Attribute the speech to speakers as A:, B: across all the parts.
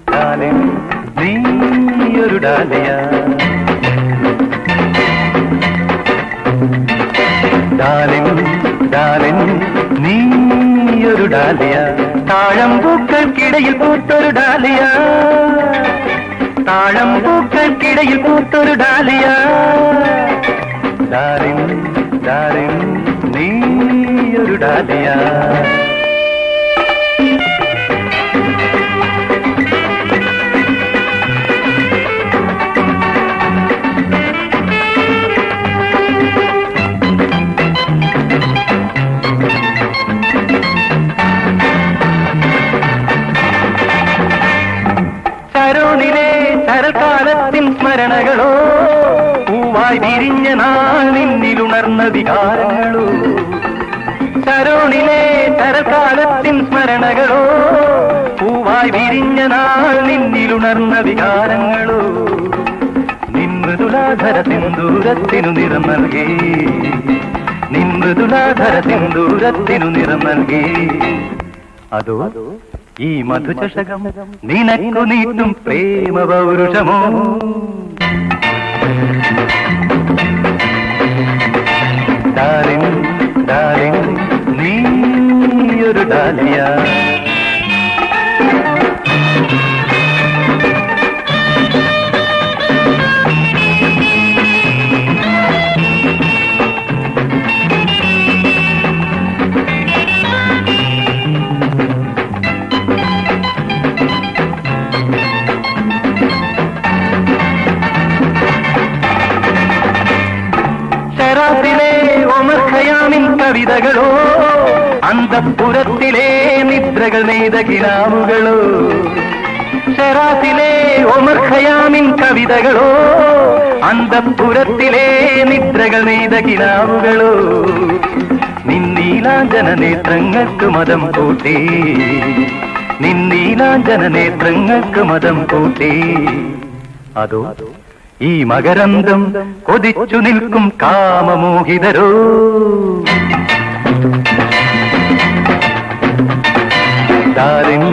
A: Darling നീയൊരു dahlia darling darling നീയൊരു dahlia താഴമ്പൂക്കൾക്കിടയിൽ പൂത്തൊരു ഡാലിയ താഴമ്പൂക്കൾക്കിടയിൽ പൂത്തൊരു ഡാലിയ ഡാർലിംഗ് ഡാർലിംഗ് നീയൊരു ഡാലിയ ശരോണിലെ ശരൽക്കാലത്തിൻ സ്മരണകളോ പൂവായി വിരിഞ്ഞ നാൾ നിന്നിലുണർന്ന വികാരങ്ങളോ ശരോണിലെ ശരൽക്കാലത്തിൻ സ്മരണകളോ പൂവായി വിരിഞ്ഞ നാൾ നിന്നിലുണർന്ന വികാരങ്ങളോ നിൻമൃദുലാധര സിന്ദൂരത്തിനു നിറം നൽകി നിൻമൃദുലാധര സിന്ദൂരത്തിനു നിറം നൽകി അതോ ഈ മധുചഷകം നിനക്കു നീട്ടും പ്രേമ പൗരുഷമോ ഡാർലിംഗ് ഡാർലിംഗ് നീയൊരു ഡാലിയ ഷറാഫിലെ ഒമർ ഖയാമിൻ കവിതകളോ അന്തഃപുരത്തിലെ നിദ്രകൾ നെയ്ത കിനാവുകളോ ഷറാഫിലെ ഒമർ ഖയാമിൻ കവിതകളോ അന്തഃപുരത്തിലെ നിദ്രകൾ നെയ്ത കിനാവുകളോ നിന്നീലാഞ്ജന നേത്രങ്ങൾക്ക് മതം കൂട്ടി നിന്നീലാഞ്ജന നേത്രങ്ങൾക്ക് മതം കൂട്ടി അതോ ഈ മകരന്തം കൊതിച്ചു നിൽക്കും കാമമോഹിതരോ ഡാർലിംഗ്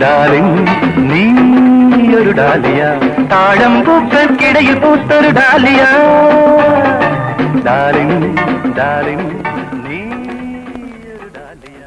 A: ഡാർലിംഗ് നീയൊരു ഡാലിയ താഴമ്പൂക്കൾക്കിടയിൽ പൂത്തൊരു ഡാലിയ ഡാർലിംഗ് ഡാർലിംഗ് നീയൊരു ഡാലിയ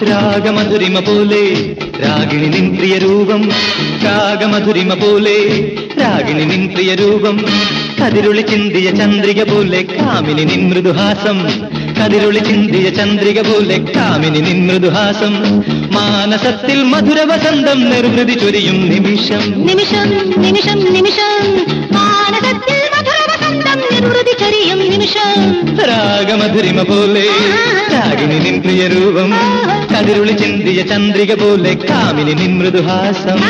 B: രാഗമധുരിമ പോലെ രാഗിണി നിൻ പ്രിയ രൂപം, രാഗമധുരിമ പോലെ രാഗിണി നിൻ പ്രിയ രൂപം, കതിരുളി ചിന്തിയ ചന്ദ്രിക പോലെ കാമിനി നിൻ മൃദുഹാസം, കതിരുളി ചിന്തിയ ചന്ദ്രിക പോലെ കാമിനി നിൻ മൃദുഹാസം, മാനസത്തിൽ മധുര വസന്തം നിർവൃതി ചൊരിയും നിമിഷം
C: നിമിഷം നിമിഷം നിമിഷം മാനസത്തിൽ മധുര വസന്തം നിർവൃതി ചൊരിയും നിമിഷം,
B: രാഗമധുരിമ പോലെ രാഗിണി നിൻ പ്രിയ രൂപം, കതിരുളി ചിന്തിയ ചന്ദ്രിക പോലെ കാമിനി നിൻ മൃദുഹാസം.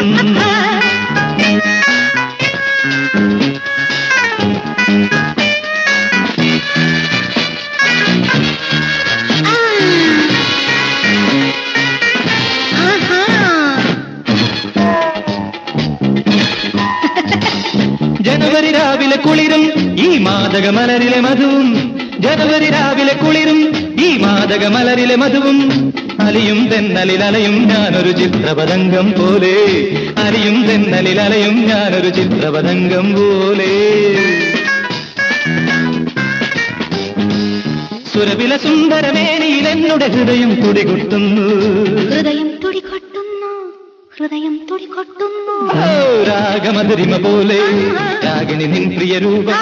B: ജനുവരി രാവിലെ കുളിരും ഈ മാദക മലരിലെ മധുവും, ജനുവരി രാവിലെ കുളിരും ഈ മാദക മലരിലെ മധുവും, അലിയും തെന്നലിൽ അലയും ഞാനൊരു ചിത്രപതംഗം പോലെ, അലിയും തെന്നലിൽ അലയും ഞാനൊരു ചിത്രപതംഗം പോലെ, സുരവില സുന്ദരമേനിയിൽ എന്നുടെ ഹൃദയം തുടികൊട്ടുന്നു,
C: ഹൃദയം തുടികൊട്ടുന്നു, ഹൃദയം തുടികൊട്ടുന്നു,
B: രാഗമധുരിമ പോലെ രാഗിണി നിൻ പ്രിയ രൂപം,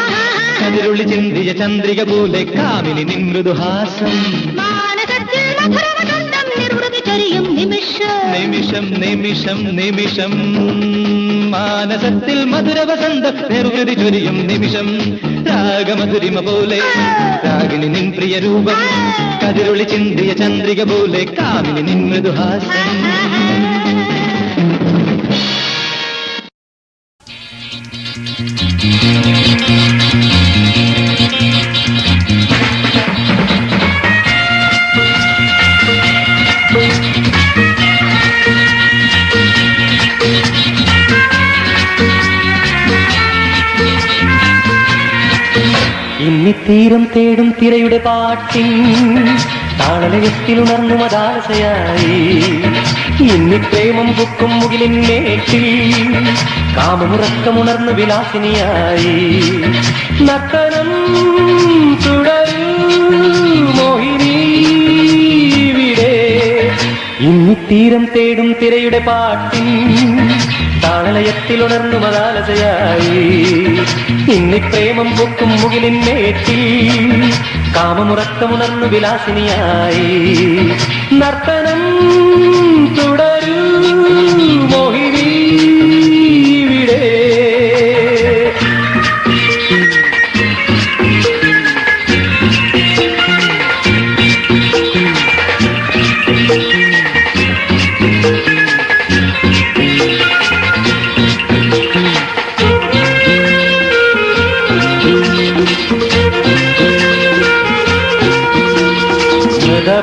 B: കതിരുളി ചിന്തിയ ചന്ദ്രിക പോലെ കാമിനി നിൻ മൃദുഹാസം,
C: മാനസത്തിൽ മധുര വസന്തം നിർവൃതി ചൊരിയും നിമിഷം
B: നിമിഷം നിമിഷം നിമിഷം, മാനസത്തിൽ മധുര വസന്തം നിർവൃതി ചൊരിയും നിമിഷം, രാഗമധുരിമ പോലെ രാഗിണി നിൻ പ്രിയ രൂപം, കതിരുളി ചിന്തിയ ചന്ദ്രിക പോലെ കാമിനി നിൻ മൃദുഹാസം. ഇന്നിത്തീരം തേടും തിരയുടെ പാട്ടിൻ താളലയത്തിലുണർന്നു മതാലസയായി, ഇന്നി പ്രേമം പൊക്കും മുകിലിന്നേറ്റിൽ കാമമുറക്കമുണർന്നു വിലാസിനിയായി, നർത്തനം തുടരൂ മോഹിനി ഇവിടെ, ഇന്നിത്തീരം തേടും തിരയുടെ പാട്ടിൻ താളലയത്തിലുണർന്നു മതാലസയായി, ഇന്നി പ്രേമം പൊക്കും മുകിലിന്നേറ്റിൽ കാമമുറക്കമുണർന്നു വിലാസിനിയായി, നർത്തനം തുടരൂ മോഹിനി ഇവിടെ.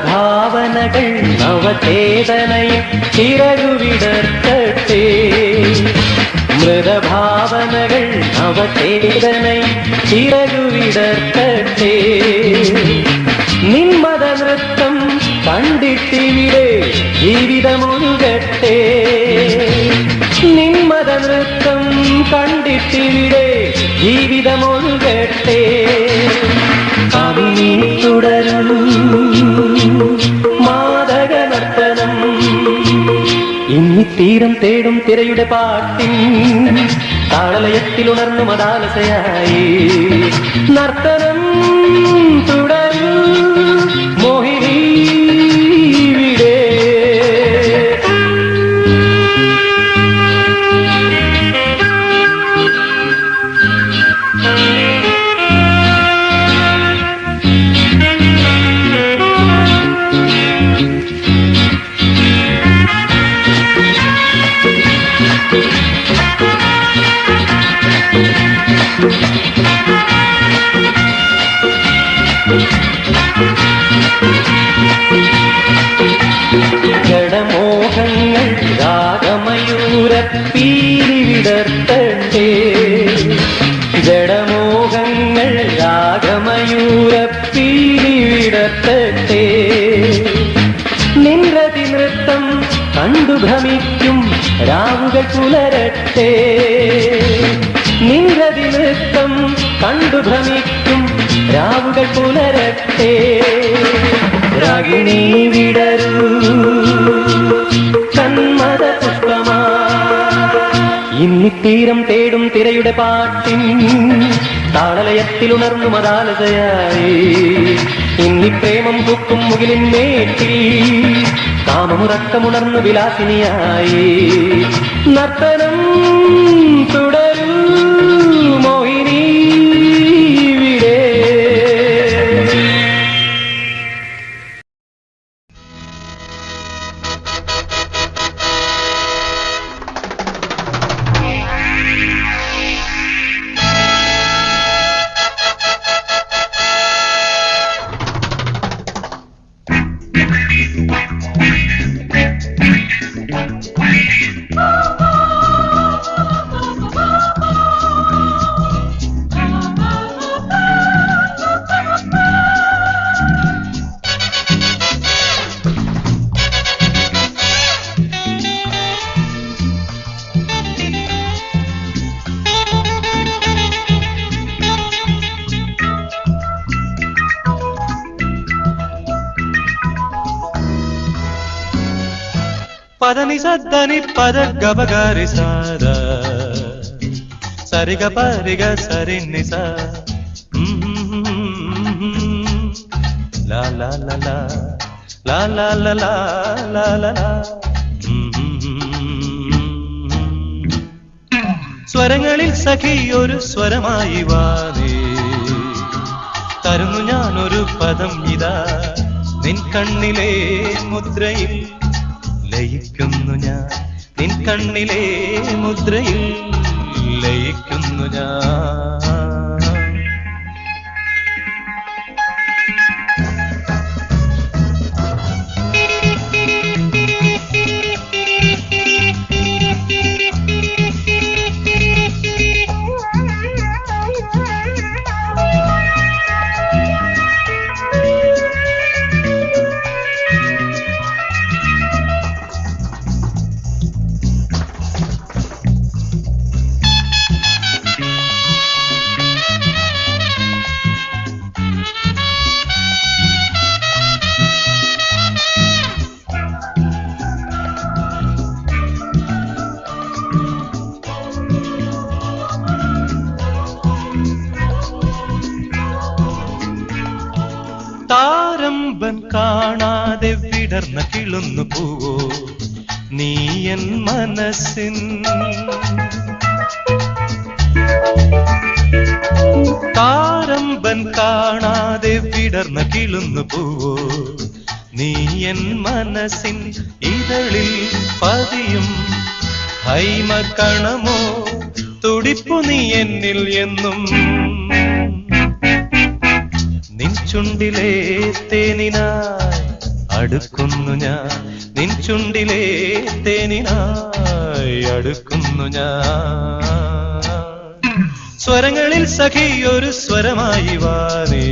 B: ഭാവനകൾ നവചേതനയെ ചിറകുവിടർത്തട്ടെ, മൃതഭാവനകൾ നവചേതനയെ ചിറകുവിടർത്തട്ടെ, നിന്മത നൃത്തം കണ്ടിട്ടിവിടെ ജീവിതമൊഴുകട്ടെ, നിന്മത നൃത്തം കണ്ടിട്ടിവിടെ ജീവിതമൊഴുകട്ടെ, കാമിനി തുടരും മാദക നർത്തനം, ഇന്നിത്തീരം തേടും തിരയുടെ പാട്ടിൻ താളലയത്തിലുണർന്നു മതാലസയായി, നർത്തനം തുടരും മോഹിനി ഇവിടെ. ജഡമോഹങ്ങൾ രാഗമയൂരപ്പീലി വിടർത്തട്ടെ, ജഡമോഹങ്ങൾ രാഗമയൂരപ്പീലി വിടർത്തട്ടെ, നിൻരതി നൃത്തം കണ്ടു ഭ്രമിക്കും രാവുകൾ പുലരട്ടെ, നിൻരതി നൃത്തം കണ്ടു ഭ്രമിക്കും രാവുകൾ പുലരട്ടെ, രാഗിണി വിടരൂ ഇന്നിത്തീരം തേടും തിരയുടെ പാട്ടിൻ താളലയത്തിലുണർന്നു മതാലതയായി. ഇന്നി പ്രേമം പൂക്കും മുകിലിൻ മേട്ടിൽ കാമമുറക്കമുണർന്നു വിലാസിനിയായി. നർത്തനം തുടരൂ മോഹിനി ഇവിടെ.
D: పదని సద్దని పద గబగారి సాద సరిగ పరిగ సరిని సా లా లా లా లా లా లా లా లా లా లా. സ്വരങ്ങളിൽ സഖി ഒരു സ്വരമായി വാനേ തരുന്നു ഞാനൊരു പദം ഇതാ നിൻ കണ്ണിലെ മുദ്രയിൽ ലയിക്കുന്നു ഞാൻ നിൻ കണ്ണിലെ മുദ്രയിൽ ലയിക്കുന്നു ഞാൻ. താരമ്പൻ കാണാതെ വിടർന്ന കിളുന്നു പൂവോ നീ എൻ മനസ്സിൻ. താരമ്പൻ കാണാതെ വിടർന്ന കിളുന്നു പൂവോ നീ എൻ മനസ്സിൻ. ഇതളിൽ പതിയും ഹൈമകണമോ തുടിപ്പു നീ എന്നിൽ എന്നും. നിൻ ചുണ്ടിലെ തേനിനായി അടുക്കുന്നു ഞാൻ നിൻ ചുണ്ടിലെ തേനിനായി അടുക്കുന്നു ഞാൻ. സ്വരങ്ങളിൽ സഖി ഒരു സ്വരമായി വാനേ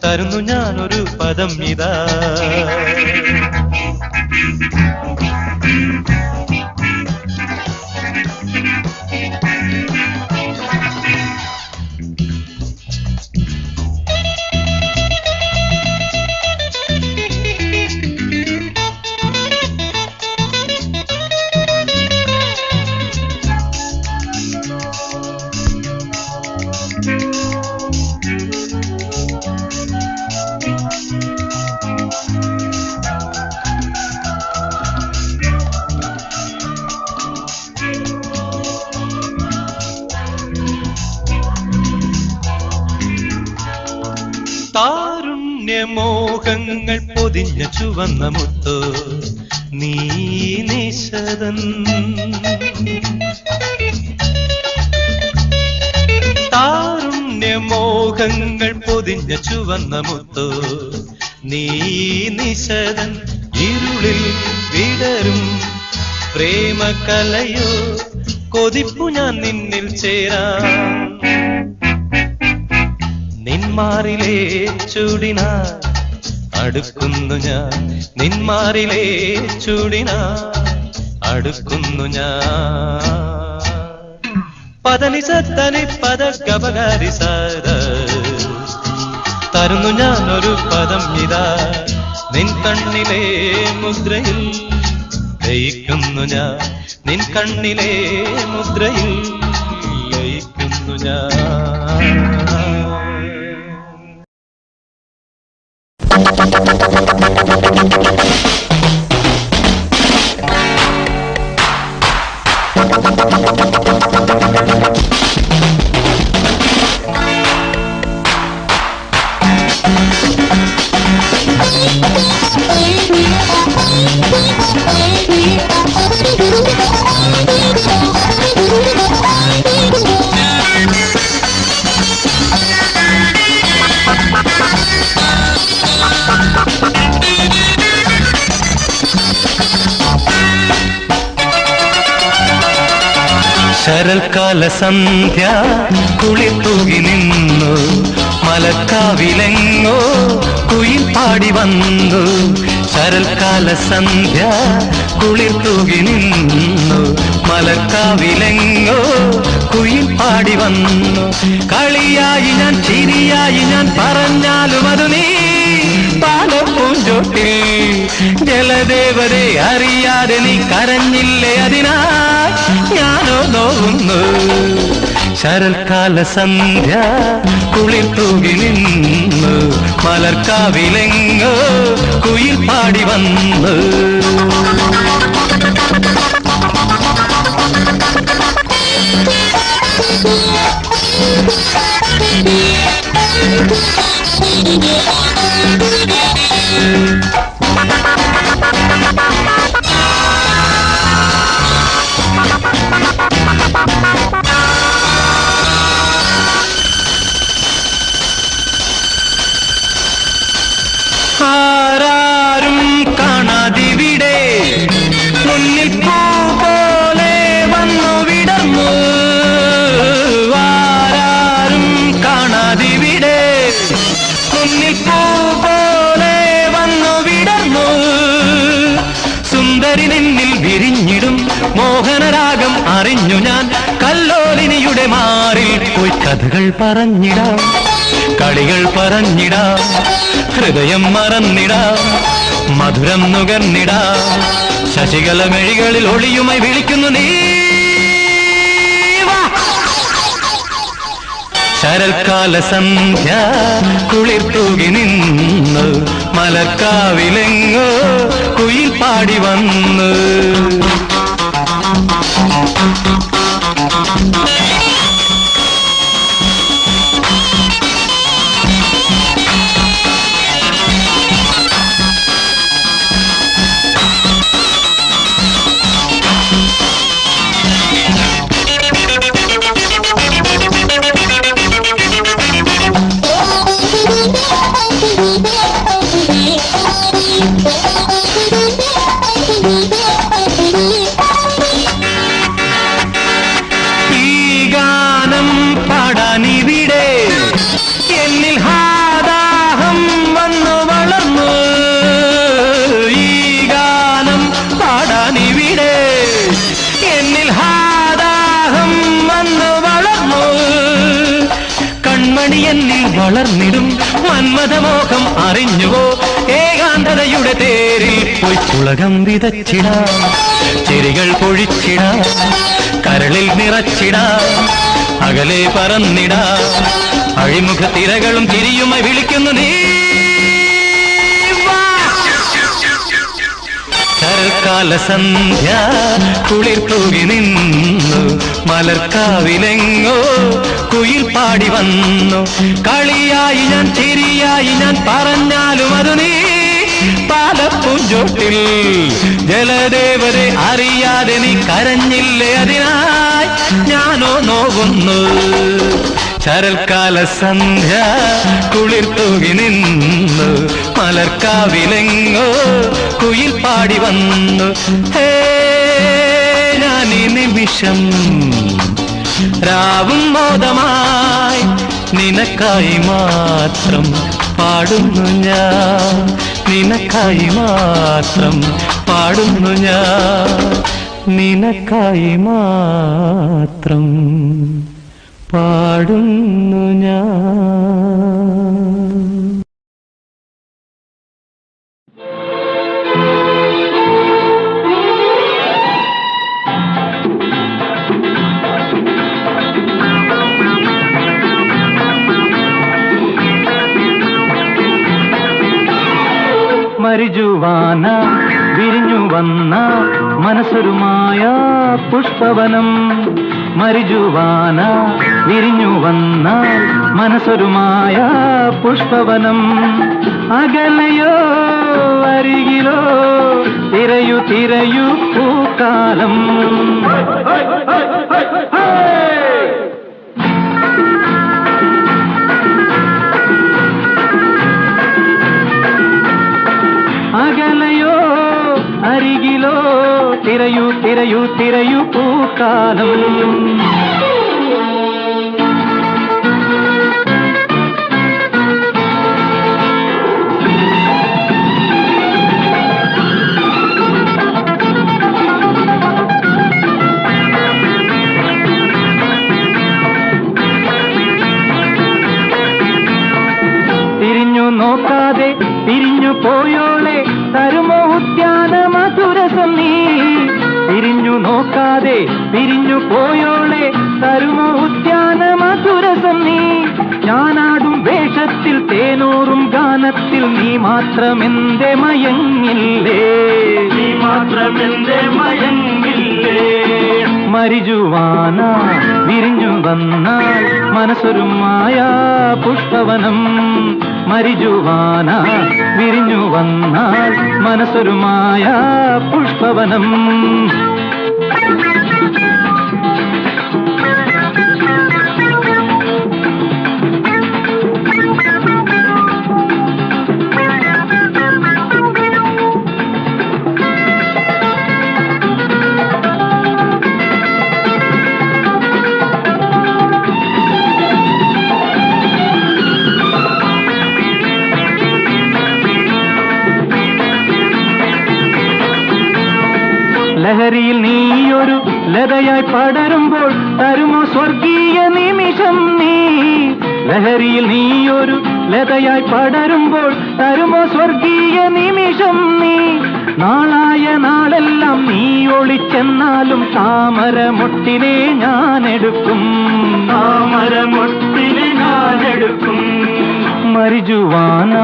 D: തരുന്നു ഞാനൊരു പദം ഇതാ. താരുണ്യമോഹങ്ങൾ പൊതിഞ്ഞ ചുവന്ന മുത്തോ നീ നിശദൻ. താരുണ്യമോഹങ്ങൾ പൊതിഞ്ഞ ചുവന്ന മുത്തോ നീ നിശദൻ. ഇരുളിൽ വിടരും പ്രേമകലയോ കൊതിപ്പു ഞാൻ നിന്നിൽ ചേരാം. നിന്മാറിലെ ചൂടിനായി അടുക്കുന്നു ഞാൻ നിന്മാറിലെ ചൂടിനായി അടുക്കുന്നു ഞാൻ. പദനി സത്തനി പദ ഗബഗാരി സാര തരുന്നു ഞാനൊരു പദം ഇതാ നിൻ കണ്ണിലെ മുദ്രയിൽ ലയിക്കുന്നു ഞാൻ നിൻ കണ്ണിലെ മുദ്രയിൽ ലയിക്കുന്നു ഞാൻ.
B: ശരൽക്കാല സന്ധ്യ കുളിർത്തൂകി നിന്നു, മലക്കാവിലെങ്ങോ കുയിൽ പാടി വന്നു. ശരൽക്കാല സന്ധ്യ കുളിർത്തൂകി നിന്നു, മലക്കാവിലെങ്ങോ കുയിൽ പാടി വന്നു. കളിയായി ഞാൻ ചിരിയായി ഞാൻ പറഞ്ഞാലും അത് നീ പാലപ്പൂഞ്ചോട്ടിൽ ജലദേവരെ അറിയാതെ നീ കരഞ്ഞില്ലേ, അതിനാൽ ഞാനോ നോവുന്നു. ശരൽക്കാല സന്ധ്യ കുളിർത്തൂകി നിന്നു, മലർക്കാവിലെങ്ങോ കുയിൽ പാടി വന്നു. ആരാരും കാണാതിവിടെ മുന്നിൽ പൂ പോലെ വന്നു വിടർന്നു. ആരാരും കാണാതിവിടെ മുന്നിൽ പൂ പോലെ വന്നു വിടർന്നു. സുന്ദരി നിന്നിൽ വിരിഞ്ഞിടും മോഹനരാഗം അറിഞ്ഞു ഞാൻ. കല്ലോലിനിയുടെ മാറിൽ പോയി കഥകൾ പറഞ്ഞിടാം, കളികൾ പറഞ്ഞിടാം, ഹൃദയം മറന്നിടാം, മധുരം നുകർന്നിടാം. ശശികല മെഴികളിൽ ഒളിയുമായി വിളിക്കുന്നു നീ. ശരൽക്കാല സന്ധ്യ കുളിർത്തൂകി നിന്നു, മലർക്കാവിലെങ്ങോ കുയിൽ പാടി വന്നു. ഈ ഗാനം പാടാനിവിടെ എന്നിൽ ഹാദാഹം വന്നു വളർന്നു. ഈ ഗാനം പാടാനിവിടെ എന്നിൽ ഹാദാഹം വന്നു വളർന്നു. കൺമണി എന്നിൽ വളർന്നിടും മന്മഥമോഹം അറിഞ്ഞുവോ? ഏകാന്തതയുടെ തേരിൽ പോയി പുളകം വിതച്ചിടാം, ചിരികൾ പൊഴിച്ചിടാം, കരളിൽ നിറച്ചിടാം, അകലെ പറന്നിടാം. അഴിമുഖ തിരകളും തിരിയുമായി വിളിക്കുന്നു നീ. ശരൽക്കാല സന്ധ്യ കുളിർത്തൂകി നിന്നു, മലർക്കാവിലെങ്ങോ കുയിൽ പാടി വന്നു. കളിയായി ഞാൻ ചിരിയായി ഞാൻ പറഞ്ഞാലും അത് നീ പാലപ്പൂഞ്ചോട്ടിൽ ജലദേവരെ അറിയാതെ നീ കരഞ്ഞില്ലേ, അതിനായി ഞാനോ നോവുന്നു. ശരൽക്കാല സന്ധ്യ കുളിർത്തൂകി നിന്നു, മലർക്കാവിലെങ്ങോ കുയിൽ പാടി വന്നു. ഹേ ഞാനീ നിമിഷം രാവും മോദമായി നിനക്കായി മാത്രം പാടുന്നു ഞാൻ, നിനക്കായി മാത്രം പാടുന്നു ഞാൻ, നിനക്കായി മാത്രം പാടുന്നു ഞാൻ. മരിജുവാന വിരിഞ്ഞു വന്ന മനസ്സൊരുമായ പുഷ്പവനം. മരിജുവാന വിരിഞ്ഞു വന്ന മനസ്സൊരുമായ പുഷ്പവനം. അകലയോ അരികിലോ തിരയു തിരയു പൂക്കാലം. അകലയോ അരികിലോ തിരയു തിരയു തിരയു പൂക്കാലം. തിരിഞ്ഞു നോക്കാതെ തിരിഞ്ഞു പോയോളെ തരുമോ ഉദ്യാന മധുരസം നീ. തിരിഞ്ഞു നോക്കാതെ തിരിഞ്ഞു പോയോളെ തരുമോ ഉദ്യാന മധുരസം നീ. ഞാനാടും വേഷത്തിൽ തേനൂറും ഗാനത്തിൽ നീ മാത്രമെന്തേ മയങ്ങില്ലേ, നീ മാത്രമെന്തേ മയങ്ങില്ലേ. മരിജുവാന വിരിഞ്ഞു വന്നാൽ മനസ്സൊരുമായ പുഷ്പവനം. മരിജുവാന വിരിഞ്ഞു വന്നാൽ മനസ്സൊരുമായ പുഷ്പവനം. ലഹരിയിൽ നീയൊരു ലതയായി പടരുമ്പോൾ തരുമോ സ്വർഗീയ നിമിഷം നീ. ലഹരിയിൽ നീയൊരു ലതയായി പടരുമ്പോൾ തരുമോ സ്വർഗീയ നിമിഷം നീ. നാളായ നാളെല്ലാം നീ ഒളിച്ചെന്നാലും താമരമൊട്ടിനെ ഞാനെടുക്കും, താമരമൊട്ടിനെ ഞാനെടുക്കും. മരിജുവാന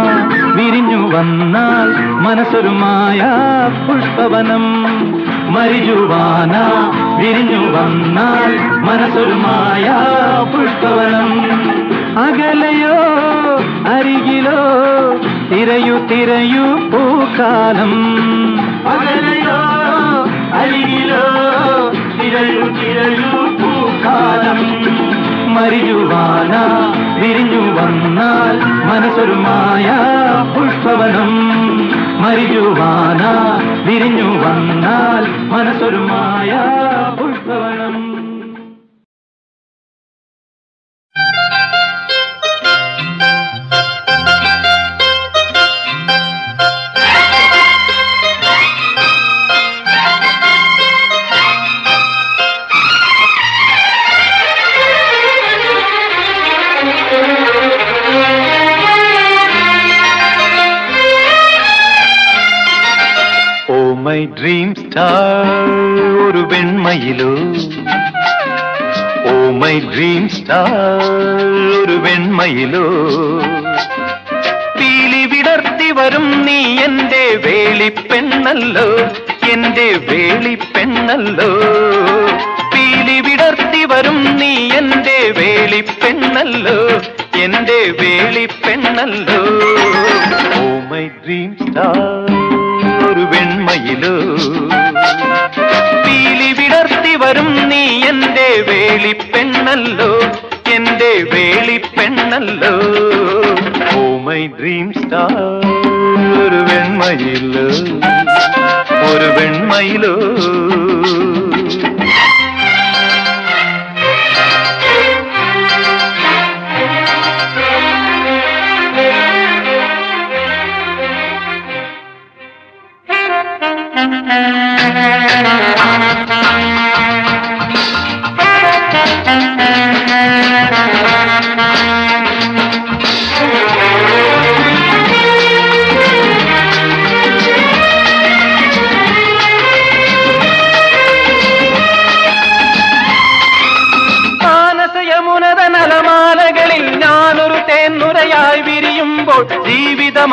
B: വിരിഞ്ഞു വന്നാൽ മനസ്സൊരുമായ പുഷ്പവനം. മരിജുവാന വിരിഞ്ഞു വന്നാൽ മനസ്സൊരുമായ പുഷ്പവനം. അകലയോ അരികിലോ തിരയു തിരയു പൂക്കാലം. അകലയോ അരികിലോ തിരയു തിരയു പൂക്കാലം. മരിജുവാന വിരിഞ്ഞു വന്നാൽ മനസ്സൊരുമായ പുഷ്പവനം. മരിജുവാന വിരിഞ്ഞു വന്നാൽ മനസ്സൊരുമായ പുഷ്പവനം.
A: മൈ ഡ്രീം സ്റ്റാർ ഒരു വെണ്മയിലോ, ഓ മൈ ഡ്രീം സ്റ്റാർ ഒരു വെണ്മയിലോ. പീലി വിടർത്തി വരും നീ എന്റെ വേളിപ്പെണ്ണല്ലോ, എന്റെ വേളിപ്പെണ്ണല്ലോ. പീലി വിടർത്തി വരും നീ എന്റെ വേളിപ്പെണ്ണല്ലോ, എന്റെ വേളിപ്പെണ്ണല്ലോ. ഓ മൈ ഡ്രീം സ്റ്റാർ ഒരു വെണ്മയിലോ. പീലി വിടർത്തി വരും നീ എന്റെ വേളിപ്പെണ്ണല്ലോ, എന്റെ വേളിപ്പെണ്ണല്ലോ. ഓ മൈ ഡ്രീം സ്റ്റാർ ഒരു വെണ്മയിലോ, ഒരു വെണ്മയിലോ.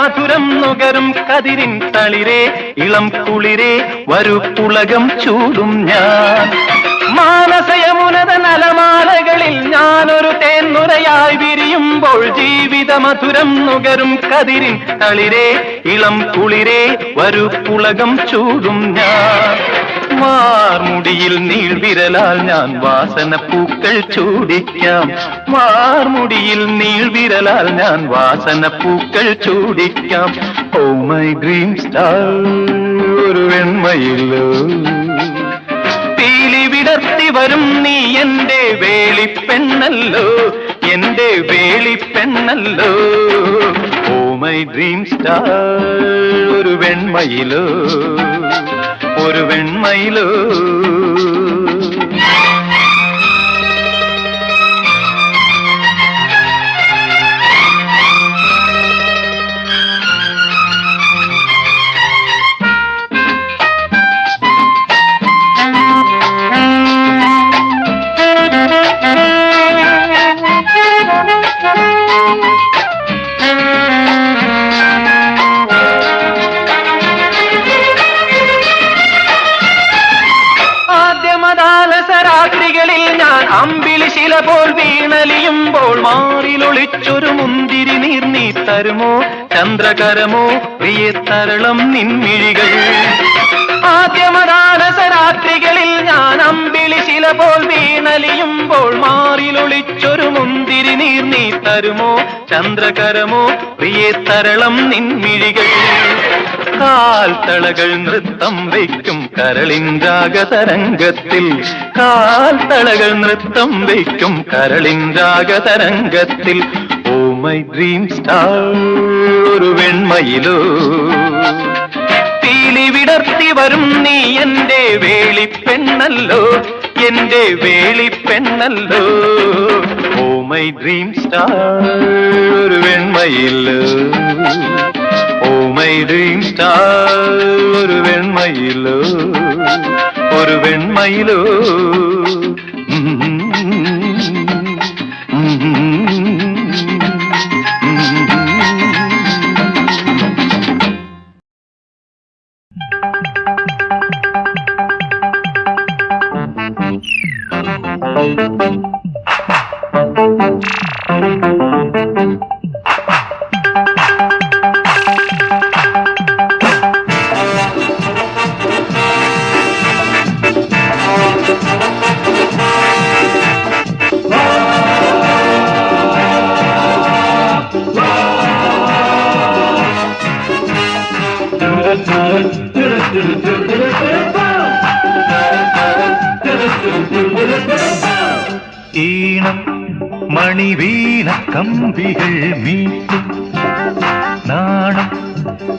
A: മധുരം നുകരും കതിരിൻ തളിരേ ഇളം കുളിരേ വരൂ പുളകം ചൂടും ഞാൻ മാനസയമുനത നലമാലകളിൽ ഞാനൊരു തേന്നുരയായി വിരിയുമ്പോൾ ജീവിത മധുരം നുകരും കതിരിൻ തളിരേ ഇളം കുളിരേ വരൂ പുളകം ചൂടും ഞാൻ മാർമുടിയിൽ നീൾവിരലാൽ ഞാൻ വാസന പൂക്കൾ ചൂടിക്കാം മാർമുടിയിൽ നീൾവിരലാൽ ഞാൻ വാസന പൂക്കൾ ചൂടിക്കാം ഓ മൈ ഡ്രീം സ്റ്റാർ ഒരു വെണ്മയിലോ പീലി വിടർത്തി വരും നീ എന്റെ വേളിപ്പെണ്ണല്ലോ എന്റെ വേളിപ്പെണ്ണല്ലോ ഓ മൈ ഡ്രീം സ്റ്റാർ ഒരു വെണ്മയിലോ ഒരു വെണ്മയിലോ രാത്രികളിൽ ഞാൻ അമ്പിളി ശില പോൽ വീണലിയുമ്പോൾ മാറിലൊളിച്ചൊരു മുന്തിരി നീർ നീ തരുമോ ചന്ദ്രകരമോ പ്രിയ തരളം നിൻമിഴികൾ ആദ്യമദാനസ രാത്രികളിൽ ഞാൻ അമ്പിളി ശില പോൽ വീണലിയുമ്പോൾ മാറിലൊളിച്ചൊരു മുന്തിരി നീർ നീ തരുമോ ചന്ദ്രകരമോ പ്രിയ തരളം നിൻമിഴികൾ കാൽത്തളകൾ നൃത്തം വയ്ക്കും കരളിൻ രാഗതരംഗത്തിൽ കാൽത്തളകൾ നൃത്തം വയ്ക്കും കരളിൻ രാഗതരംഗത്തിൽ ഓ മൈ ഡ്രീം സ്റ്റാർ ഒരു വെണ്മയിലോ പീലി വിടർത്തി വരും നീ എന്റെ വേളിപ്പെണ്ണല്ലോ എന്റെ വേളിപ്പെണ്ണല്ലോ ഓ മൈ ഡ്രീം സ്റ്റാർ ഒരു വെണ്മയിലോ ഓ മൈ ഡ്രീം സ്റ്റാർ ഒരു വെണ്മയിലോ ഒരു വെണ്മയിലോ ഈണം മണിവീണ കമ്പികൾ മീട്ടും നാണം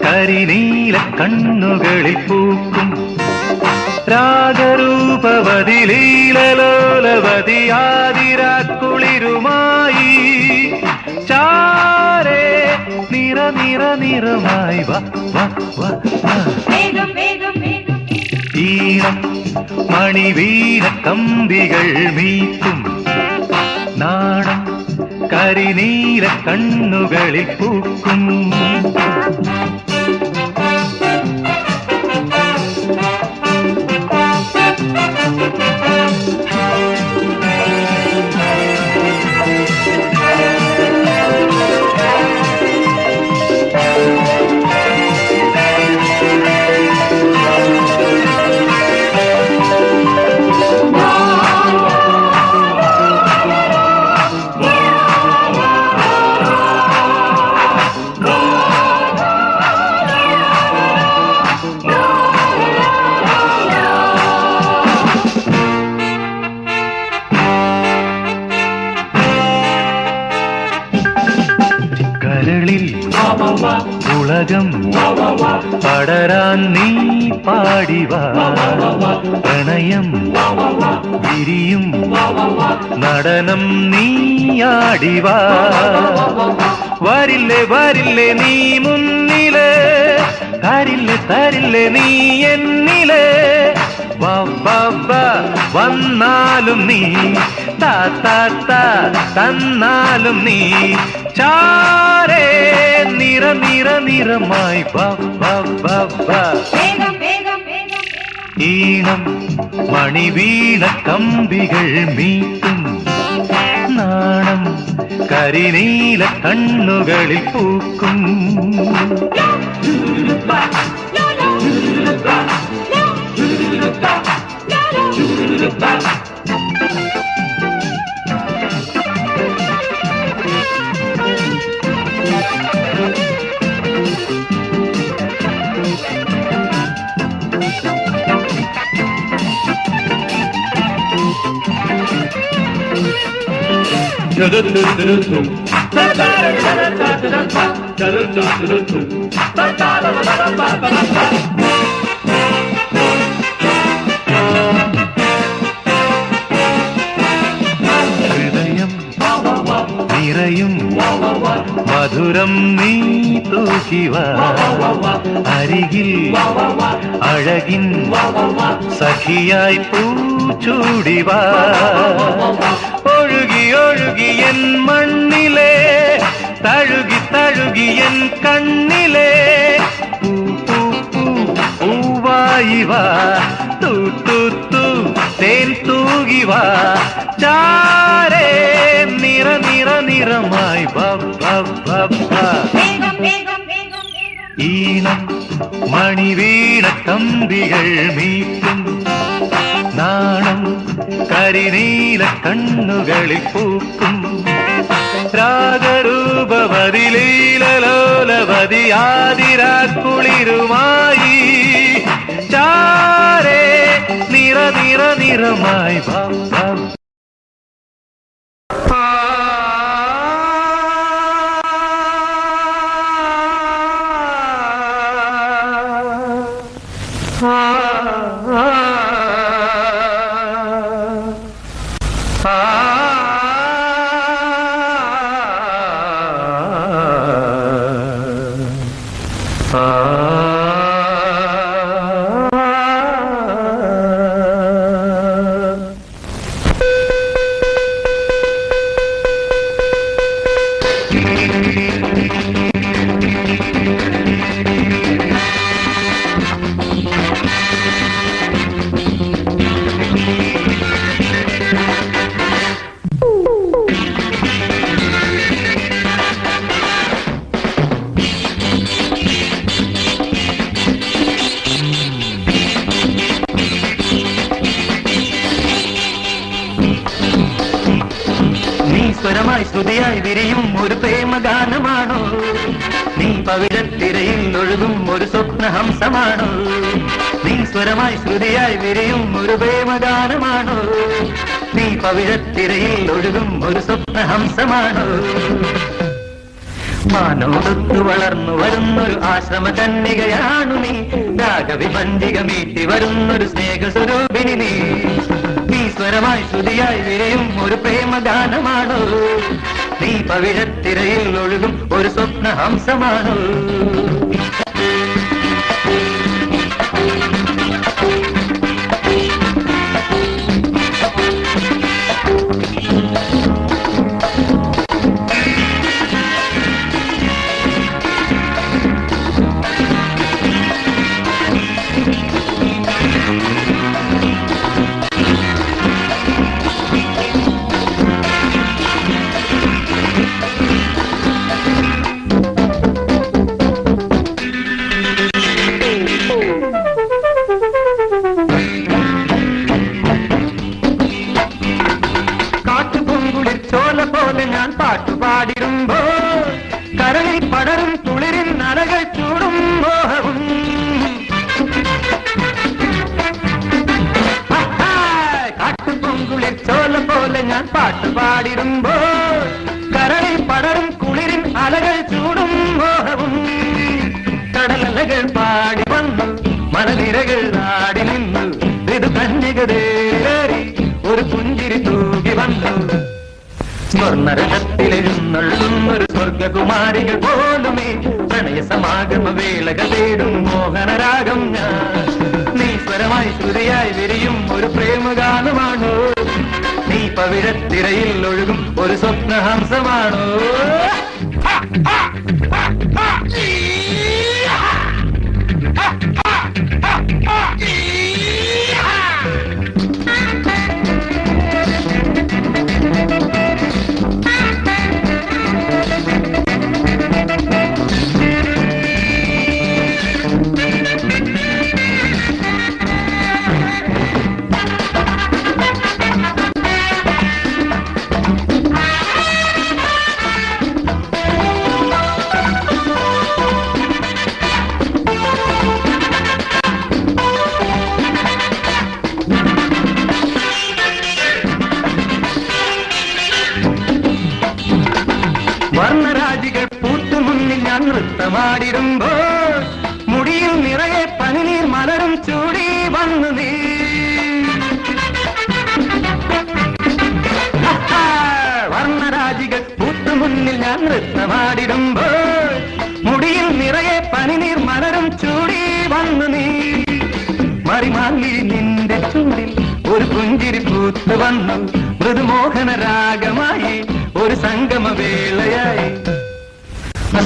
A: കരിനീല കണ്ണുകളിൽ പൂക്കും രാഗരൂപവതി ലീലലോലവതി ആതിരാക്കുളിരുമായി ചാരേ നിറ നിറ നിറമായി വാ വാ വാ ഈണം മണിവീണ കമ്പികൾ മീട്ടും നാണം കരിനീല കണ്ണുകളിൽ പൂക്കും ഉലകം പടരാൻ നീ പാടിവാ പ്രണയം വിരിയും നടനം നീയാടിവാ വരില്ലേ വരില്ലേ നീ മുന്നില് തരില്ലേ തരില്ലേ നീ എന്നില് വന്നാലും നീ തന്നാലും നീ ചാരേ നിറമായി ഈണം മണിവീണ കമ്പികൾ മീട്ടും നാണം കരിനീല കണ്ണുകളിൽ പൂക്കും ഹൃദയം നിറയും മധുരം നീ തൂക്കിവ അരികിൽ അഴകിൻ സഖിയായി പൂച്ചൂടിവ ഒഴുകി എൻ മണ്ണിലെ തഴുകി എൻ കണ്ണിലെ പൂവായിവ തൂ തേൻ തൂകിവ ചാരേ നിറമായി ഈണം മണിവീണ കമ്പികൾ മീട്ടും നാണം കരിനീല കണ്ണുകളിൽ പൂക്കും രാഗരൂപവതി ലീലലോലവതി ആതിരാക്കുളിരുമായി ചാരേ നിറമായി
B: സ്വരമായി ശ്രുതിയായി വിരിയും ഒരു പ്രേമഗാനമാണോ നീ പവിഴത്തിരയിൽ ഒഴുകും ഒരു സ്വപ്നഹംസമാണോ നീ സ്വരമായി ശ്രുതിയായി വിരിയും ഒരു പ്രേമഗാനമാണോ നീ പവിഴത്തിരയിൽ ഒഴുകും ഒരു സ്വപ്നഹംസമാണോ മാനോടൊത്തു വളർന്നു വരുന്നൊരു ആശ്രമ കന്യകയാണു നീ രാഗവിഭഞ്ജിക മീട്ടി വരുന്നൊരു സ്നേഹസ്വരൂപിണി നീ സ്വരമായി ശ്രുതിയായി വിരയും ഒരു പ്രേമഗാനമാണോ നീ പവിഴത്തിരയിൽ ഒഴുകും ഒരു സ്വപ്നഹംസമാണോ ഞാൻ പാട്ടുപാടിടുമ്പോ കരളിൽ പടരും തുളിരിൻ അലകൾ ചൂടും മോഹവും കാട്ടുപൊങ്കുളിർ ചോല പോലെ ഞാൻ പാട്ടുപാടിടുമ്പോ കരളിൽ പടരും കുളിരിൻ അലകൾ ചൂടും മോഹവും കടലലകൾ പാടി വന്നു മണലിരകൾ ആടി നിന്നു ഇത് കന്യകതേറി ഒരു പുഞ്ചിരി തൂകി വന്നു സ്വർണ്ണരഥത്തിലെഴുന്നള്ളുന്നൊരു സ്വർഗകുമാരികൾ പോലുമേ പ്രണയ സമാഗമ വേളകൾ തേടും മോഹനരാഗം ഞാൻ നീ സ്വരം
A: സ്വരമായി ശ്രുതിയായി വിരിയും ഒരു പ്രേമഗാനമാണോ നീ പവിഴത്തിരയിൽ ഒഴുകും ഒരു സ്വപ്നഹംസമാണോ വർണ്ണരാജികൾ പൂത്തുമുന്നിൽ ഞാൻ നൃത്തമാടിടുമ്പോൾ മുടിയിൽ നിറയെ പനിനീർ മലരും ചൂടി വന്നു നീ വർണ്ണരാജികൾ പൂത്തുമുന്നിൽ ഞാൻ നൃത്തമാടിടുമ്പോൾ മുടിയിൽ നിറയെ പനിനീർ മലരും ചൂടി വന്നു നീ മറിമാലി നിന്റെ ചൂടിൽ ഒരു പുഞ്ചിരി പൂത്തു വന്നു മൃദുമോഹന രാഗമായി ഒരു സംഗമവേളയായി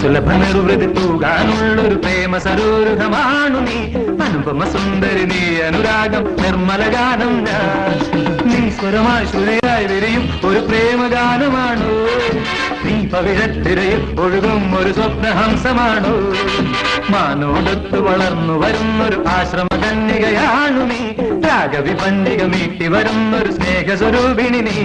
A: സുലഭനറുവൃതി തൂകാനുള്ളൊരു പ്രേമ സരോരുഹമാണു നീ അനുപമ സുന്ദരി നീ അനുരാഗം നിർമ്മല ഗാനം ഞാൻ നീ സ്വരമായി ശ്രുതിയായി വിരിയും ഒരു പ്രേമഗാനമാണോ നീ പവിഴത്തിരയിൽ ഒഴുകും ഒരു സ്വപ്നഹംസമാണോ മാനോടൊത്തു വളർന്നു വരുന്നൊരു ആശ്രമ കന്യകയാണു നീ രാഗവിപഞ്ചിക മീട്ടി വരുന്നൊരു സ്നേഹസ്വരൂപിണി നീ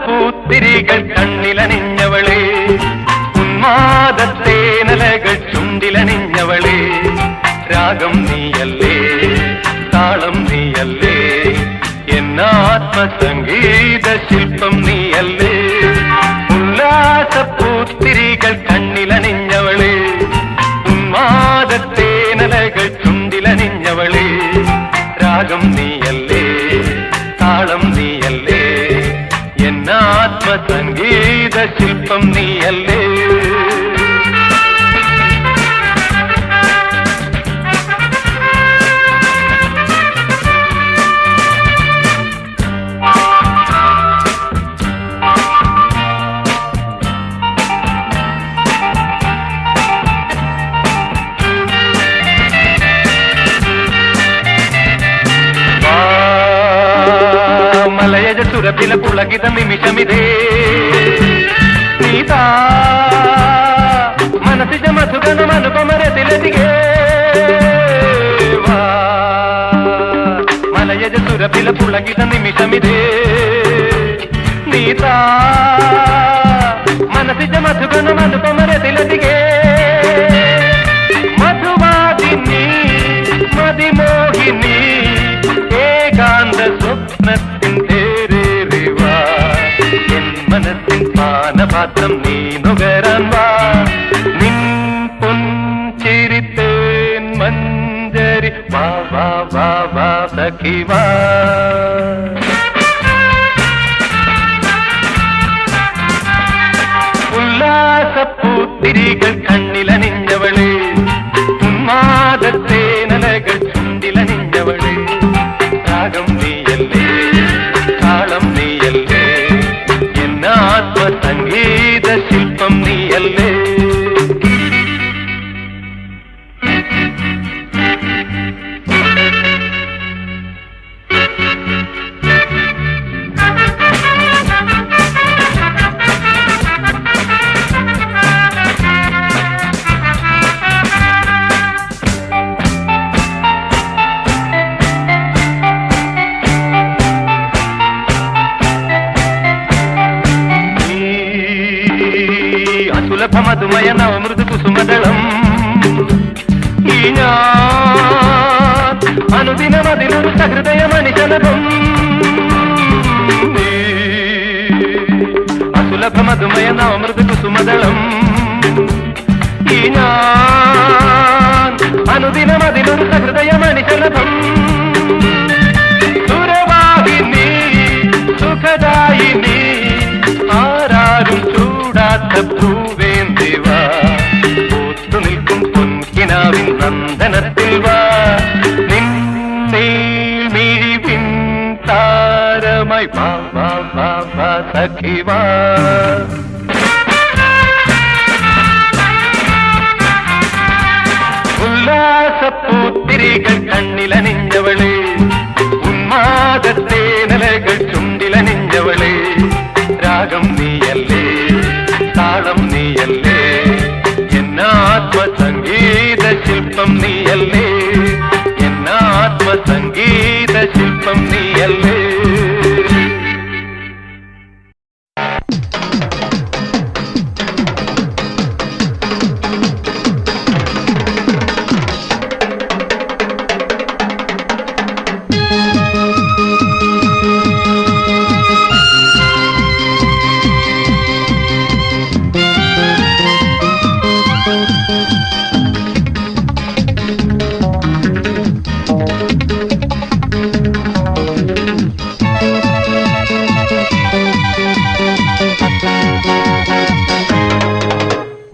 A: പൂത്തിരികൾ കണ്ണിലണിഞ്ഞവളെ ഉന്മാദത്തേനലകൾ ചുണ്ടിലണിഞ്ഞവളെ രാഗം നീയല്ലേ താളം നീയല്ലേ എന്നാത്മസംഗീത ശില്പം നീയല്ലേ ഉല്ലാസപ്പൂത്തിരികൾ കണ്ണിലണിഞ്ഞവളെ ഉന്മാദത്തേനലകൾ ചുണ്ടിലണിഞ്ഞവളെ രാഗം നീയല്ലേ താളം നീയല്ലേ ആത്മസംഗീത ശില്പം നീയല്ലേ മലയജ സുരഭില പുളകിത നിമിഷമിതേ നീതാ മനസിജ മധുഗണം അനുപമരതിലതികേ മലയജ സുരഭില പുളകിത നിമിഷമിതേ നീതാ മനസിജ മധുഗണം അനുപമരതിലതികേ മധുവാദിനി മതിമോഹിനി ഏകാന്ത സ്വപ്നത്തിൻ തേരേറിവാ എൻ മനസ്സിൻ പാനപാത്രം നീ നുകരാൻ വാ നിൻ പൊൻചിരിത്തേൻ മഞ്ചരി വാ വാ വാ വാ സഖി വാ ഉല്ലാസപ്പൂത്തിരികൾ കണ്ണിലണിഞ്ഞവളെ ഉന്മാദത്തേനലകൾ ചുണ്ടിലണിഞ്ഞവളെ രാഗം നീയല്ലേ താളം നീയല്ലേ എന്നാത്മസംഗീത ശില്പം നീയല്ലേ അസുലഭ മധുമയ നവമൃദു കുസുമദളം ഈ ഞാൻ അനുദിനമതിലൊരു സഹൃദയ മണിജലഭം അസുലഭ മധുമയ നവമൃദു കുസുമദളം ഈ ഞാൻ അനുദിനമതിലൊരു സഹൃദയ മണിജലഭം സുരവാഹിനി സുഖദായിനി ആരാരും ചൂടാത്ത പൂവേന്തിവ പൂത്തു നിൽക്കും പൊൻകിനാവിൻ നന്ദനത്തിൽ വാ നിന്നേൽ മിഴിവിൻ താരമായി വാ വാ വാ വാ സഖി വാ ഉല്ലാസപ്പൂത്തിരികൾ കണ്ണിലണിഞ്ഞവളെ ഉന്മാദത്തേനലകൾ ചുണ്ടിലണിഞ്ഞവളെ രാഗം നീയല്ലേ താളം നീയല്ലേ എന്നാത്മസംഗീത ശില്പം നീയല്ലേ എന്നാത്മസംഗീത ശില്പം നീയല്ലേ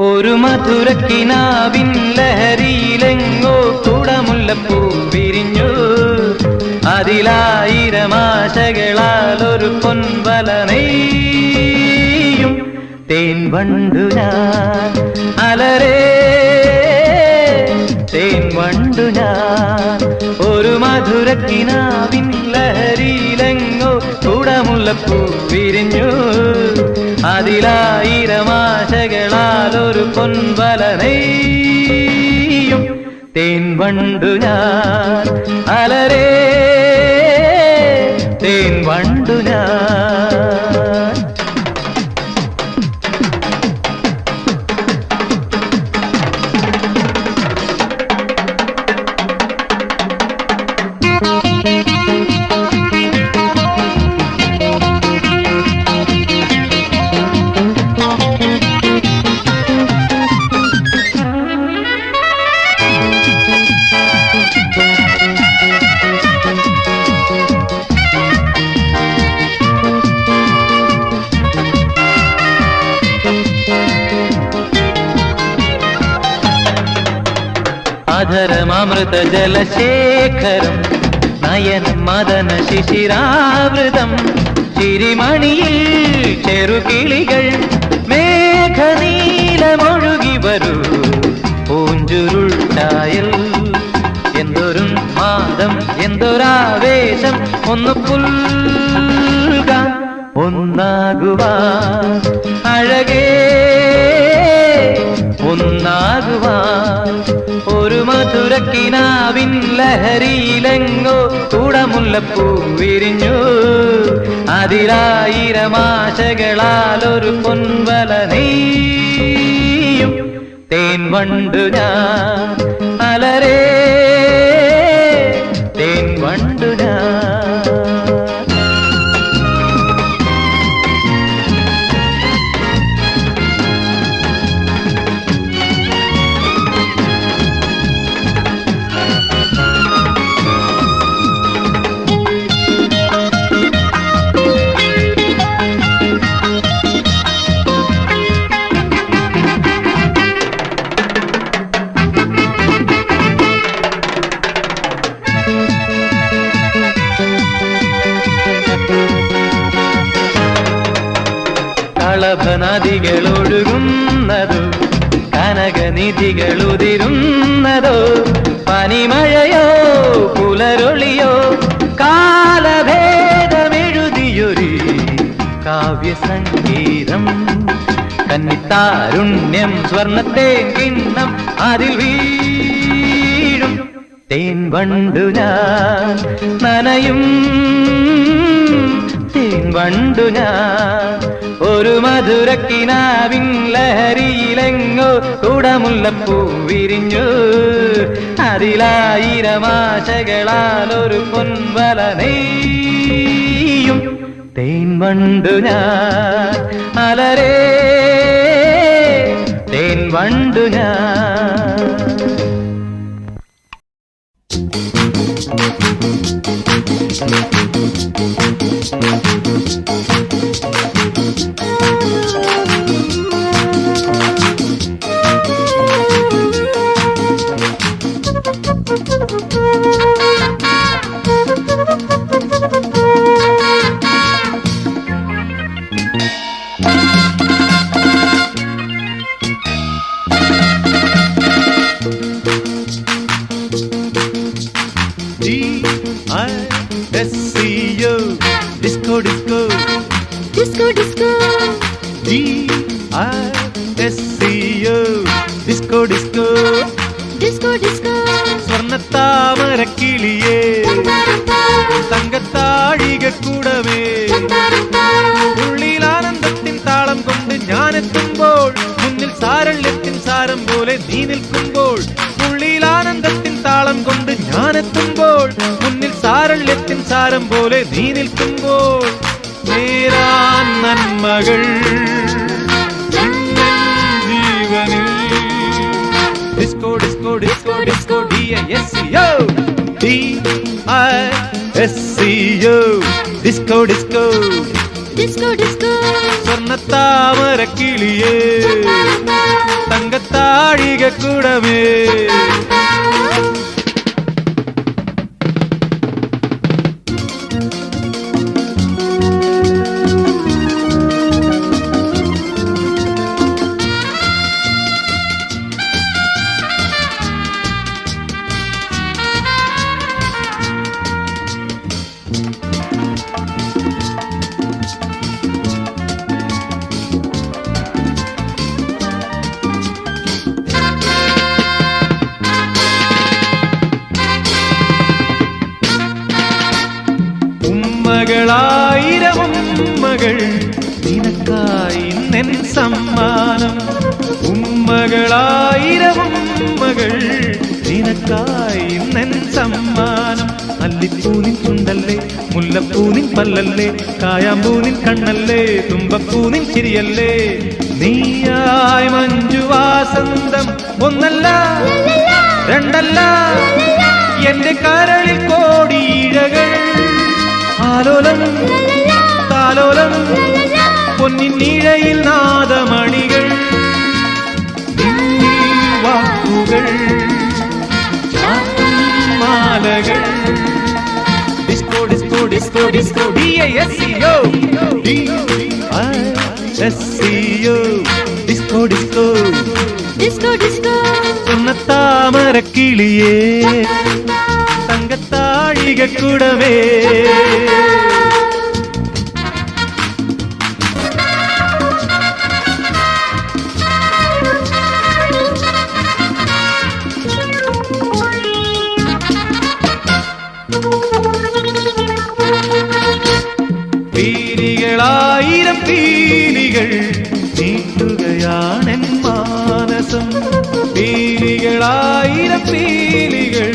B: ഒരു മധുരക്കിനാവിൻ ലഹരിയിലെങ്ങോ കുടമുല്ലപ്പൂ വിരിഞ്ഞു അതിലായിരം ആശകളാൽ ഒരു പൊൻവല നെയ്യും തേൻ വണ്ടു ഞാൻ അലരേ തേൻ വണ്ടു ഞാൻ ഒരു മധുരക്കിനാവിൻ ലഹരിയിലെങ്ങോ കുടമുല്ലപ്പൂ വിരിഞ്ഞു അതിലായിരം ആശകളാൽ ഒരു പൊൻവല നെയ്യും തേൻ വണ്ടു ഞാൻ അലരേ തേൻ വണ്ടു ഞാൻ അധരമൃത ജലശേഖരം നയനം മദന ശിശിരാവൃതം ചിരിമണിയിൽ ചെറുകിളികൾ മേഘനീലമൊഴുകി വരൂ പൂഞ്ചുരുൾ ചായൽ എന്തൊരു മാദം എന്തൊരാവേശം ഒന്ന് പുൽകാൻ ഒന്നാകുവാൻ അഴകേ ഒന്നാകുവാൻ ഒരു മധുരക്കിനാവിൻ ലഹരിയിലെങ്ങോ കുടമുല്ലപ്പൂ വിരിഞ്ഞു അതിലായിരം ആശകളാൽ ഒരു പൊൻവല നെയ്യും തേൻ വണ്ടു ഞാൻ അലരേ തേൻ വണ്ടു ഞാൻ കളഭനദികളൊഴുകുന്നതോ കനകനിധികളുതിരുന്നതോ പനിമഴയോ പുലരൊളിയോ കാലഭേദമെഴുതിയൊരു കാവ്യസംഗീതം കന്നിത്താരുണ്യം സ്വർണത്തെ കിണ്ണം അതിൽ വീഴും തേൻ വണ്ടു ഞാൻ നനയും തേൻ വണ്ടു ഞാൻ ഒരു മധുരക്കിനാവിൻ ലഹരിയിൽ
A: കടലിലെങ്ങോ കുടമുല്ലപ്പൂ വിരിഞ്ഞു അതിലായിരമാശകളാൽ ഒരു പൊൻവല നെയ്യും തേൻ വണ്ടു ഞാൻ അലരേ തേൻ വണ്ടു ഞാൻ
D: D-I-S-C-O Disco Disco
C: Disco disco
D: D-I-S-C-O Disco Disco
C: disco disco
D: സ്വർണ്ണത്താമരക്കിളിയേ തങ്കത്താഴിക കൂടമേ ഉള്ളിൽ ആനന്ദത്തിൻ താളം കൊണ്ട് ഞാനെത്തുമ്പോൾ മുന്നിൽ സാരള്യത്തിൻ സാരം പോലെ നീ നിൽക്കുമ്പോൾ ഉള്ളിൽ ആനന്ദത്തിൻ താളം കൊണ്ട് ഞാനെത്തുമ്പോൾ മുന്നിൽ സാരള്യത്തിൻ സാരം പോലെ നീ നിൽക്കുമ്പോൾ നേരാൻ നന്മകൾ ജീവനിൽ disco disco disco disco D-I-S-C-O D-I-S-C-O disco disco
C: disco disco
D: സ്വർണ്ണത്താമരക്കിളിയേ തങ്കത്താഴിക കൂടമേ ഉമ്മകളായിരം ഉമ്മകൾ നിനക്കായി നെൻ സമ്മാനം ഉമ്മകളായിരം ഉമ്മകൾ നിനക്കായി നെൻ സമ്മാനം അല്ലിപ്പൂനിൻ ചുണ്ടല്ലേ മുല്ലപ്പൂനിൻ പല്ലല്ലേ കായാമ്പൂനിൻ കണ്ണല്ലേ തുമ്പപ്പൂനിൻ ചിരിയല്ലേ നീയായി മഞ്ജുവാസന്തം ഒന്നല്ല രണ്ടല്ല എന്റെ കരളിൽ കോടിയിഴകൾ ആലോലം താലോലം പൊന്നിൻ നീഴയിൽ നാദമണികൾ നിന്നിൽ വാക്കുകൾ മാലകൾ disco disco disco disco D-I-S-C-O D-I-S-C-O disco disco
C: disco disco
D: സ്വർണ്ണത്താമരക്കിളിയേ തങ്കത്താഴിക കൂടമേ പീലികളായിരം പീലികൾ നീട്ടുകയാണെൻ മാനസം പീലികളായിരം പീലികൾ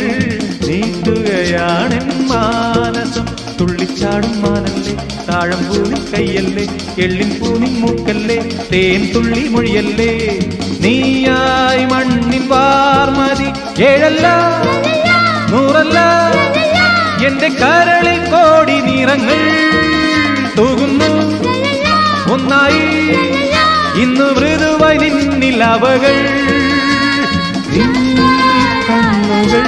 D: നീട്ടുകയാണെൻ മാനസം തുള്ളിച്ചാടും മാനല്ലേ താഴമ്പൂവിൻ കയ്യല്ലേ എള്ളിൻ പൂവിൻ മൂക്കല്ലേ തേൻ തുള്ളി മൊഴിയല്ലേ നീയായി മണ്ണിൻ വാർമതി ഏഴല്ല നൂറല്ല എന്റെ കരളിൽ കോടി നിറങ്ങൾ തൂകുന്നു ഒന്നായി ഇന്നു മൃദുവായി നിന്നിൽ അവകൾ കണ്ണുകൾ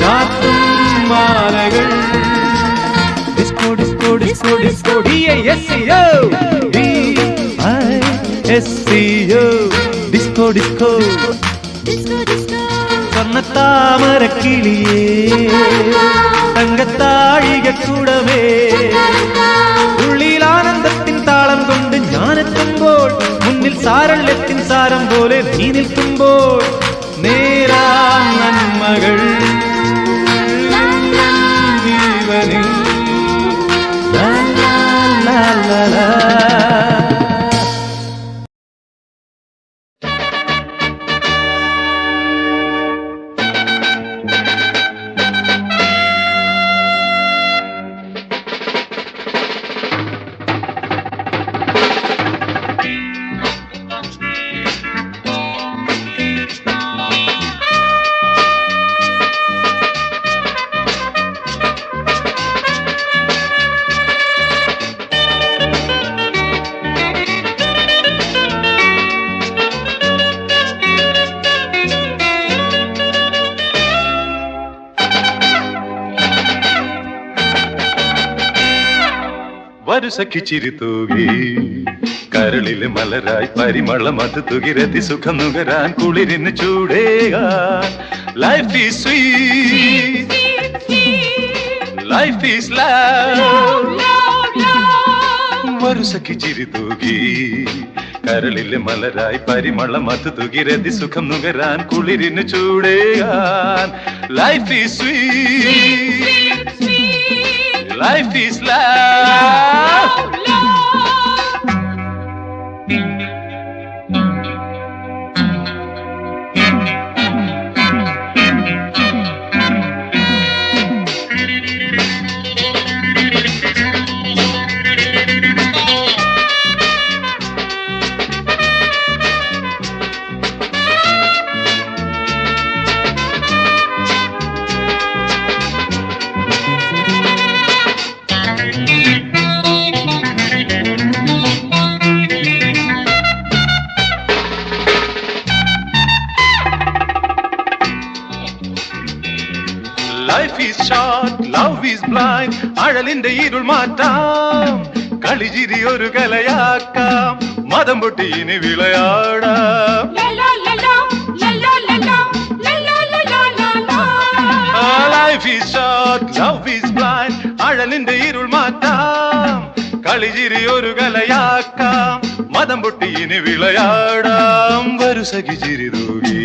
D: ചാത്തും മാലകൾ disco disco disco disco D-I-S-C-O D-I-S-C-O disco disco
C: disco disco
D: സ്വർണ്ണത്താമരക്കിളിയേ തങ്കത്താഴിക കൂടമേ ഉള്ളിൽ ആനന്ദത്തിൻ താളം കൊണ്ട് ഞാനെത്തുമ്പോൾ മുന്നിൽ സാരള്യത്തിൻ സാരം പോലെ നീ നിൽക്കുമ്പോൾ നേരാ നന്മകൾ ജീവനിൽ ലാ ലാ ലാ ലാ ഒരു സഖി ചിരി തൂകി കരളിലെ മലരായി പരിമളം അത് തുകിരതി സുഖം നുകരാൻ കുളിരിന് ചൂടേകാൻ life is sweet life is love ഒരു സഖി ചിരി തൂകി കരളിലെ മലരായി പരിമളം അത് തുകിരതി സുഖം നുകരാൻ കുളിരിന് ചൂടേകാൻ life is sweet life is love Life is short, love is blind. അഴലിന്റെ ഇരുൾ മാറ്റാം കളിചിരി ഒരു കലയാക്കാം മതം പൊട്ടി ഇനി വിളയാടാം Life is short, love is blind. അഴലിന്റെ ഇരുൾ മാറ്റാം കളിചിരി ഒരു കലയാക്കാം മതം പൊട്ടി ഇനി വിളയാടാം വരു സഖി ചിരി തൂകി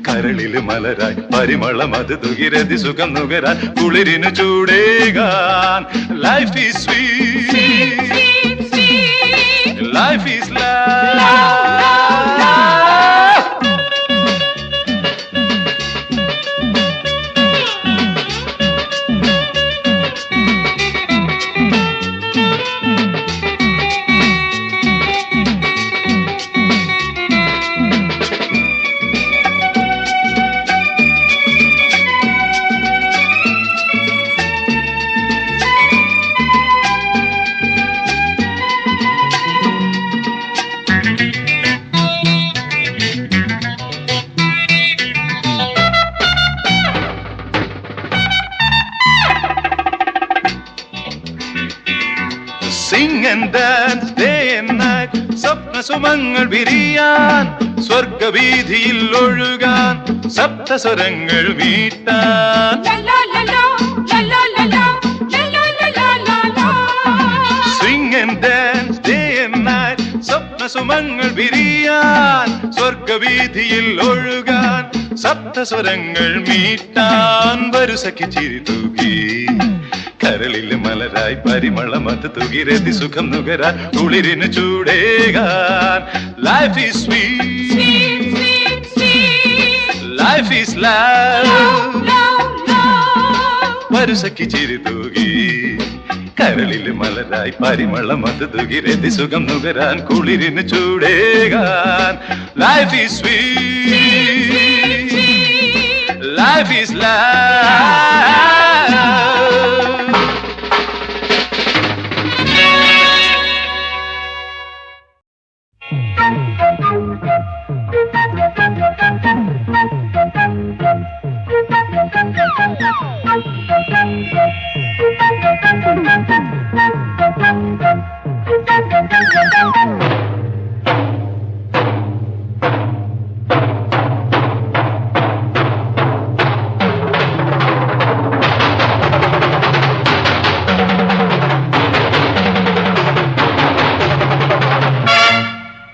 D: കരളില് മലരായി പരിമളം അത് തുകിരതി സുഖം നുകരാൻ കുളിരിന് ചൂടേകാൻ life is sweet life is love Sing and dance day and night സ്വപ്ന സുമങ്ങൾ വിരിയാൻ സ്വർഗവീതിയിൽ ഒഴുകാൻ സപ്തസ്വരങ്ങൾ മീട്ടാൻ Sing and dance day and night സ്വപ്ന സുമങ്ങൾ വിരിയാൻ സ്വർഗവീതിയിൽ ഒഴുകാൻ സപ്തസ്വരങ്ങൾ മീട്ടാൻ വരു സഖി ചിരി തൂകി കരളിലെ മലരായി പരിമളം അത് തുകിരതി സുഖം നുകരാൻ കുളിരിന് ചൂടേകാൻ life is sweet life is love വരു സഖി ചിരി തൂകി കരളിലെ മലരായി പരിമളം അത് തുകിരതി സുഖം നുകരാൻ കുളിരിന് ചൂടേകാൻ life is sweet life is love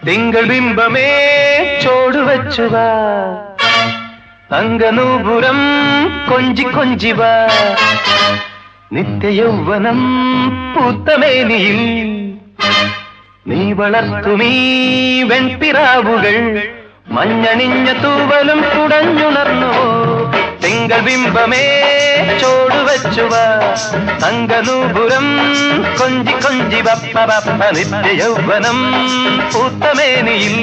D: തിങ്കൾ ബിംബമേ ചോടുവച്ചുവ അംഗനൂപുരം കൊഞ്ചി കൊഞ്ചിവ നിത്യയൗവനം പൂത്തമേനിയിൽ നീ വളർത്തുമീ വെൺപിറാവുകൾ മഞ്ഞണിഞ്ഞ തൂവലും കുടഞ്ഞുണർന്നുവോ തിങ്കൾ ബിംബമേ ചോടുവച്ചുവ അംഗനൂപുരം കൊഞ്ചി കൊഞ്ചി ബപ്പ ബപ്പ നിത്യയൗവനം പൂത്തമേനിയിൽ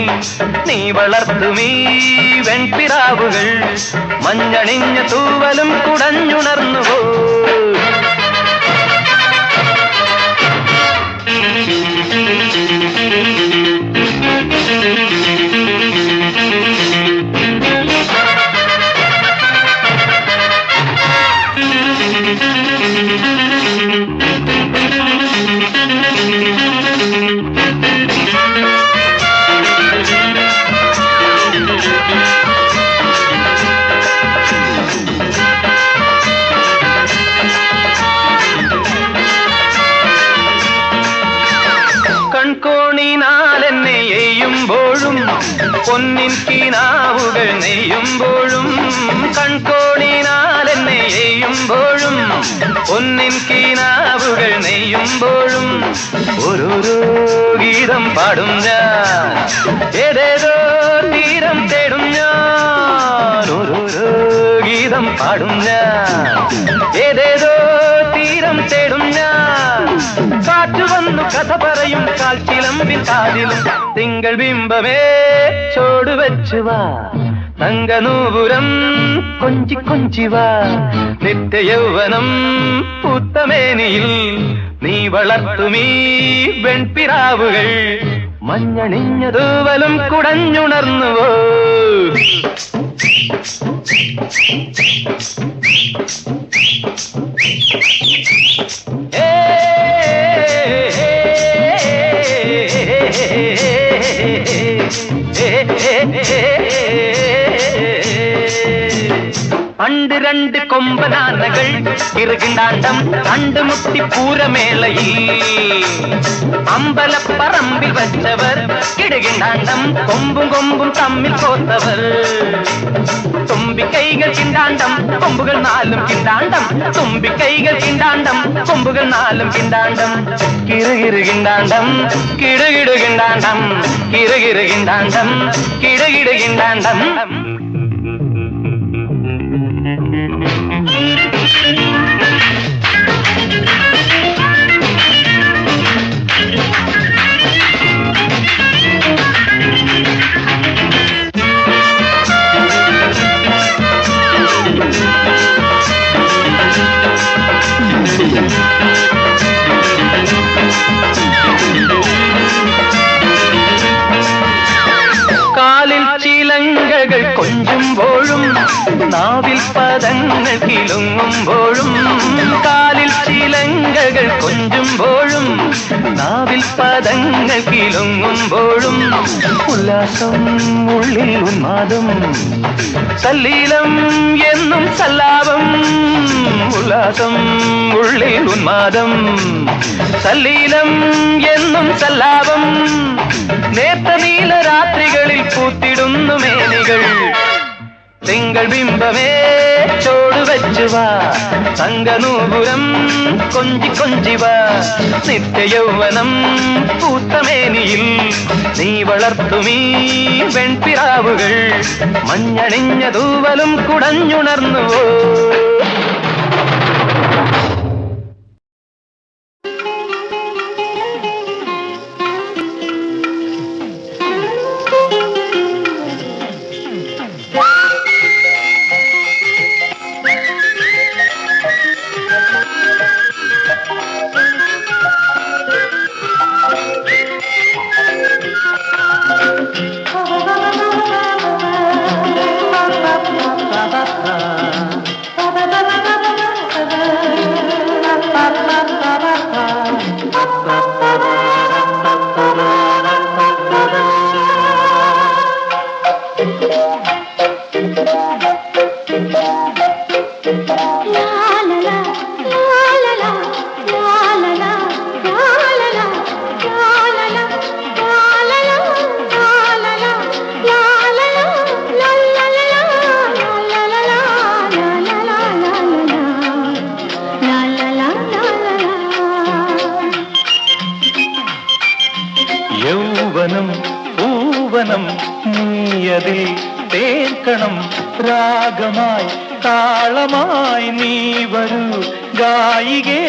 D: നീ വളർത്തുമീ വെൺപിറാവുകൾ മഞ്ഞണിഞ്ഞ തൂവലും കുടഞ്ഞുണർന്നുവോ
A: പൊന്നിൻ കിനാവുകൾ നെയ്യുമ്പോഴും കൺകോണിനാൽ എന്നെ എയ്യുമ്പോഴും പൊന്നിൻ കിനാവുകൾ നെയ്യുമ്പോഴും ഓരോരോ ഗീതം പാടും ഞാൻ ഏതേതോ തീരം തേടും ഞാൻ ഓരോരോ ഗീതം പാടും ഞാൻ ഏതേതോ തീരം തേടും ഞാൻ കാറ്റു വന്നു കഥ പറയും കാൽച്ചിലമ്പിൻ കാതിലും തിങ്കൾ ബിംബമേ ചോടുവച്ചുവാ തങ്കനൂപുരം കൊഞ്ചി കൊഞ്ചിവാ നിത്യ യൗവനം പൂത്തമേനിയിൽ നീ വളർത്തുമീ വെൺപിറാവുകൾ മഞ്ഞണിഞ്ഞ തൂവലും കുടഞ്ഞുണർന്നുവോ പണ്ട് രണ്ട് കൊമ്പനാനകൾ ഇറുകിണ്ടാണ്ടം കണ്ടുമുട്ടി പൂരമേളയിൽ അമ്പലപ്പറമ്പിൽ വച്ചവർ കിടുകിണ്ടാണ്ടം കൊമ്പും കൊമ്പും തമ്മിൽ കോത്തവർ തുമ്പിക്കൈകൾ കിണ്ടാണ്ടം കൊമ്പുകൾ നാലും കിണ്ടാണ്ടം തുമ്പിക്കൈകൾ കിണ്ടാണ്ടം കൊമ്പുകൾ നാലും കിണ്ടാണ്ടം കിറുകിറുകിണ്ടാണ്ടം കിടുകിടുകിണ്ടാണ്ടം കിറുകിറുകിണ്ടാണ്ടം കിടുകിടുകിണ്ടാണ്ടം കാലിൽ ചിലങ്കകൾ കൊഞ്ചുമ്പോഴും നാവിൽ പദങ്ങൾ കിലുങ്ങുമ്പോഴും കാലിൽ ചിലങ്കകൾ കൊഞ്ചുമ്പോഴും നാവിൽ പദങ്ങൾ കിലുങ്ങുമ്പോഴും ഉല്ലാസം ഉള്ളിൽ ഉന്മാദം സല്ലീലം എന്നും സല്ലാപം ഉല്ലാസം ഉള്ളിൽ ഉന്മാദം സല്ലീലം എന്നും സല്ലാപം നേത്ത നീല രാത്രികളിൽ പൂത്തിടുന്നു മേനികൾ തിങ്കൾ ബിംബമേ ചോടുവച്ചുവാ തങ്കനൂപുരം കൊഞ്ചി കൊഞ്ചിവാ നിത്യ യൗവനം പൂത്തമേനിയിൽ നീ വളർത്തുമീ വെൺപിറാവുകൾ മഞ്ഞണിഞ്ഞ തൂവലും കുടഞ്ഞുണർന്നുവോ യൗവനം പൂവനം നീയതിൽ തേക്കണം രാഗമായി താളമായി നീ വരൂ ഗായികേ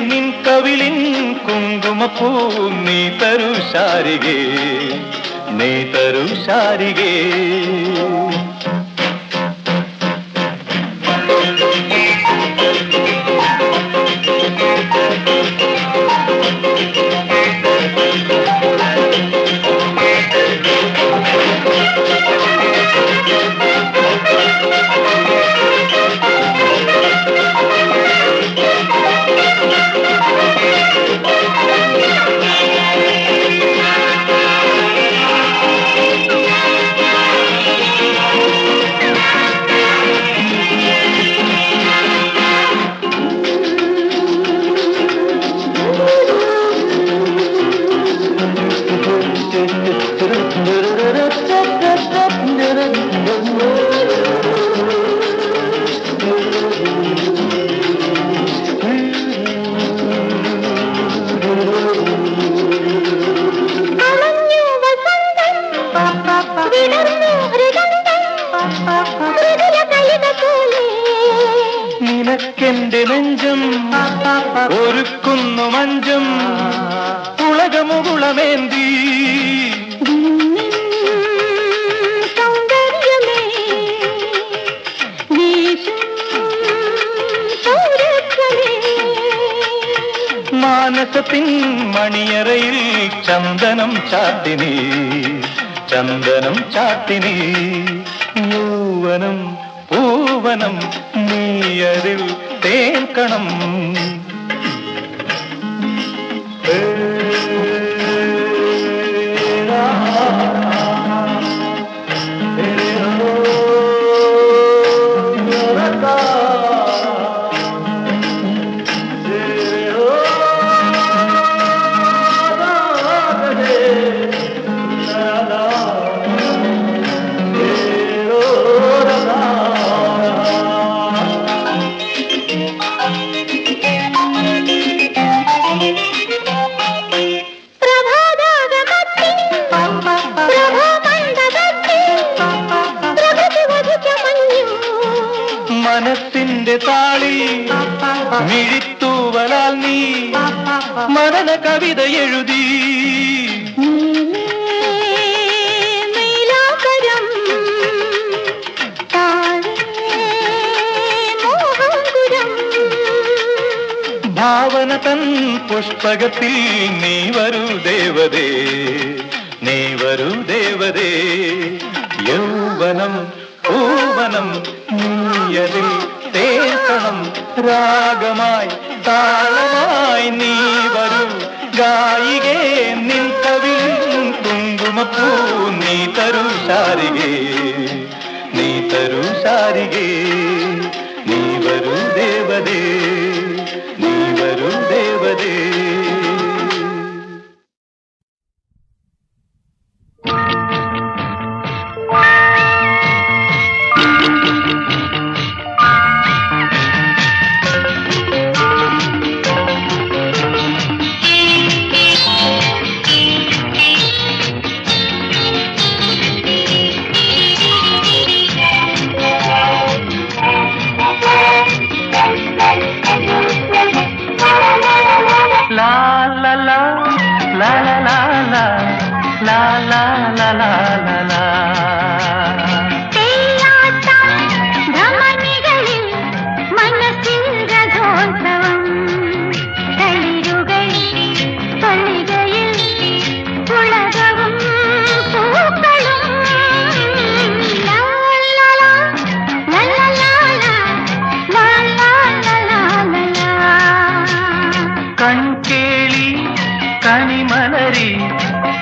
A: നിൻ കവിളിൻ കുങ്കുമപ്പൂ നീ തരൂ ശാരികേ നീ തരൂ ശാരികേ
C: വിടർന്നു ഹൃദന്തം മൃദുല കലിക പോലെ
A: നിനക്കെന്റെ നെഞ്ചം ഒരുക്കുന്നു മഞ്ചം ഉളകമുകുളമേന്തി
C: സൗന്ദര്യമേ വീശും സൗരഭ്യമേ
A: മാനസത്തിൻ മണിയറയിൽ ചന്ദനം ചാത്തിനി ചന്ദനം ചാത്തിനി യൗവനം പൂവനം നീയരിൽ തേക്കണം മനസ്സിന്റെ താളി മിഴിത്തൂവലാൽ നീ മരണ കവിത എഴുതി ഭാവന തൻ പുഷ്പകത്തിൽ നീ വരൂ ദേവതേ നീ വരൂ ദേവതേ യൗവനം പൂവനം നീയതിൽ തേക്കണം രാഗമായി താളമായി നീ വരൂ ഗായികേ നിൻ കവിൽ കുങ്കുമപ്പൂ നീ തരൂ ശാരികേ നീ തരൂ ശാരികേ നീ വരൂ ദേവതേ നീ വരൂ ദേവതേ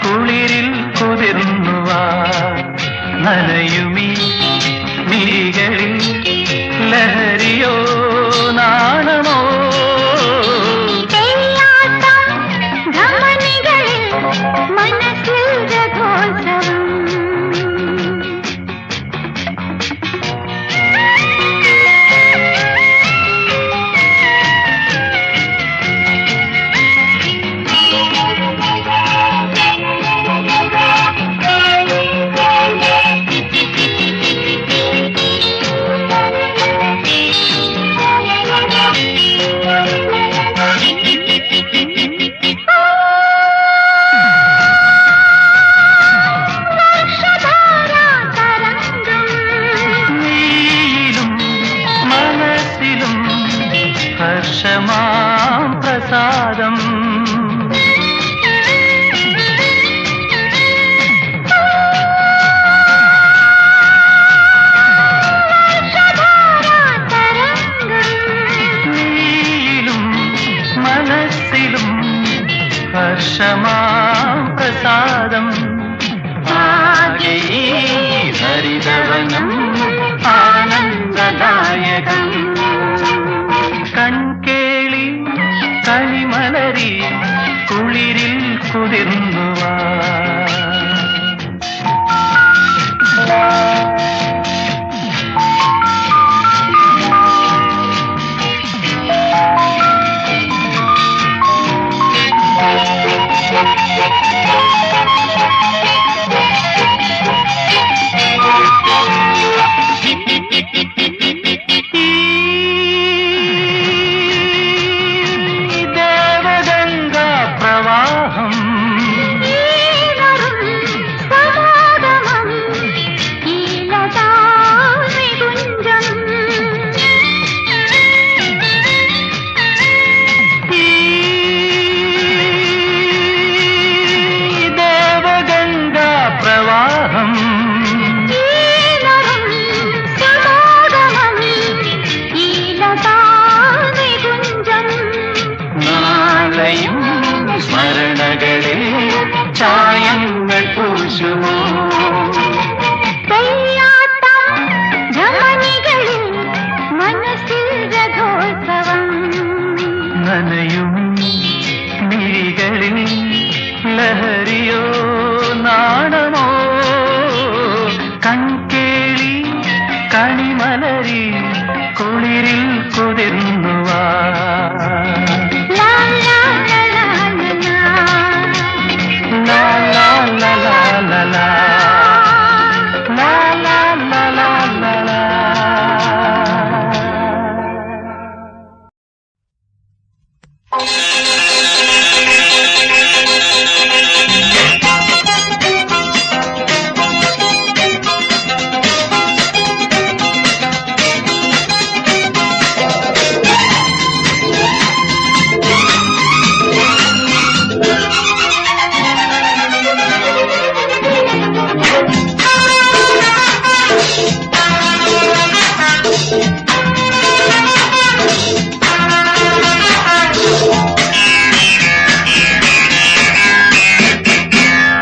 A: കുളിരിൽ കുതിർന്നുവാ നനയൂ വരുമോ
C: മനസ്സിൽ രഥോത്സവം
A: നനയും മിഴികളിൽ ലഹരിയോ നാണമോ കൺകേളി കണിമലരി കുളിരിൽ കുതിർന്നുവാ
C: ലാ ലാ ലാ ലാ ലാ
A: ലാ ലാ ലാ ലാ ലാ ലാ ലാ ലാ ലാ ലാ ലാ.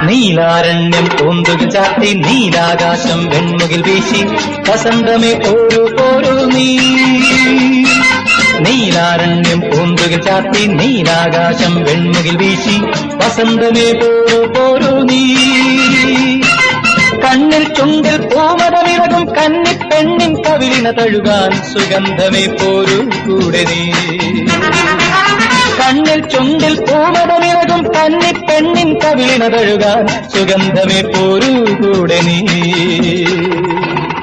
A: നീലാരണ്യം പൂന്തുകിൽ ചാത്തി നീലാകാശം വെൺമുകിൽ വീശി വസന്തമേ പോരൂ പോരൂ നീ നീലാരണ്യം പൂന്തുകിൽ ചാത്തി നീലാകാശം വെൺമുകിൽ വീശി വസന്തമേ പോരൂ പോരൂ നീ കണ്ണിൽ ചുണ്ടിൽ പൂമതമിളകും കന്നിപ്പെണ്ണിൻ കവിളിന തഴുകാൻ സുഗന്ധമേ പോരൂ കൂടെ നീ കണ്ണിൽ ചുണ്ടിൽ പൂമതമിളകും കന്നിപ്പെണ്ണിൻ കവിളിന തഴുകാൻ സുഗന്ധമേ പോരൂ കൂടെ നീ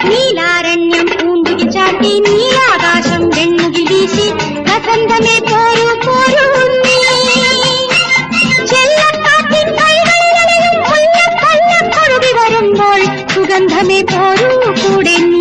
C: നീലാരണ്യം പൂന്തുകിൽ ചാട്ടി നീലാകാശം വെൺമുകിൽ വീശി വസന്തമേ പോരൂ പോരൂ നീ ചെല്ലക്കാറ്റിൻ കൈകളിലും മുല്ലപ്പല്ലക്കൊഴുകി വരുമ്പോൾ സുഗന്ധമേ പോരൂ കൂടെ നീ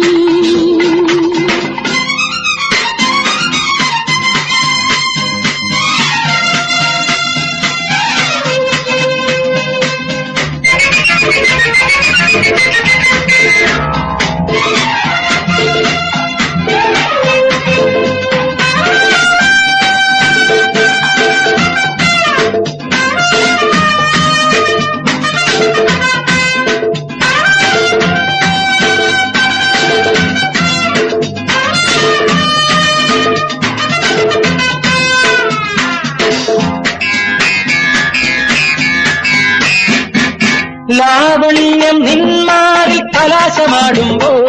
A: ലാവണ്യം നിന്മാറി കലാശമാടുമ്പോൾ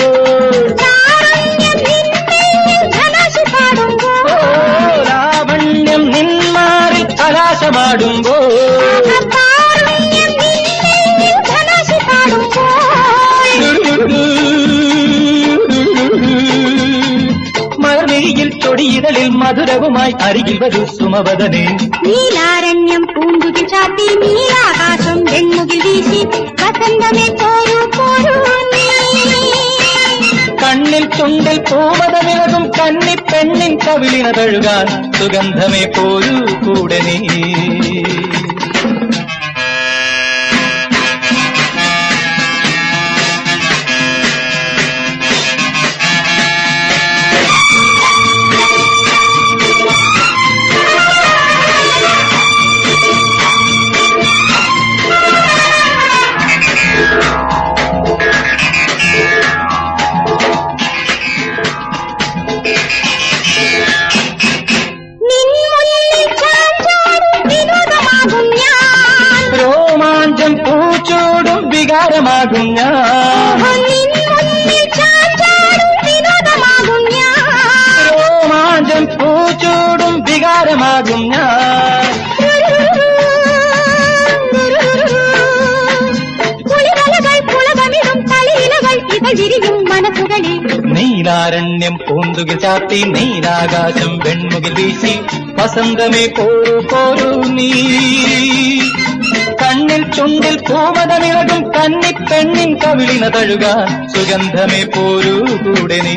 A: ലാവണ്യം നിന്മാറി കലാശമാടുമ്പോൾ മഴയിൽ ചൊടിയിടലിൽ മധുരവുമായി അരികിൽ വരൂ സുമവദനേ
C: നീലാരണ്യം പൂന്തുകിൽ ചാത്തി നീലാകാശം വെൺമുകിൽ വീശി വസന്തമേ പോരൂ പോരൂ നീ
A: കണ്ണിൽ ചുണ്ടിൽ പൂമതമിളകും കന്നിപ്പെണ്ണിൻ കവിളിന തഴുകാൻ സുഗന്ധമേ പോരൂ കൂടെ നീ രോമാഞ്ചം പൂച്ചൂടും വികാരമാകും ഞാൻ രോമാഞ്ചം പൂച്ചൂടും വികാരമാകും ഞാൻ നീലാരണ്യം പൂന്തുകിൽ ചാത്തി നീലാകാശം വെൺമുകിൽ വീശി വസന്തമേ പോരൂ പോരൂ നീ കണ്ണിൽ ചുണ്ടിൽ പൂമതമിളകും കന്നിപ്പെണ്ണിൻ കവിളിന തഴുകാൻ സുഗന്ധമേ പോരൂ കൂടെ നീ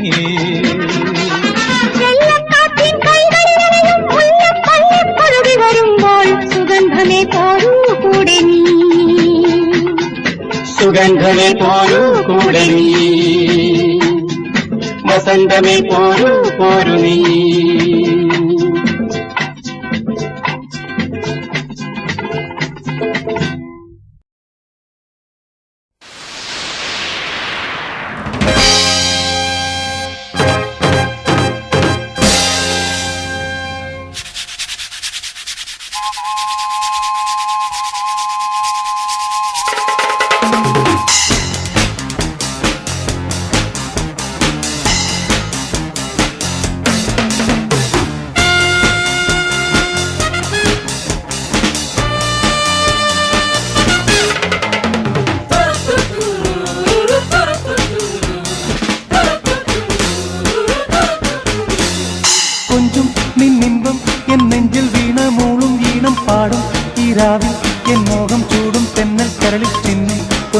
C: വരുമ്പോൾ സുഗന്ധമേ പോരൂ കൂടെ നീ
A: സുഗന്ധമേ പോരൂ കൂടെ നീ വസന്തമേ പോരൂ പോരൂ നീ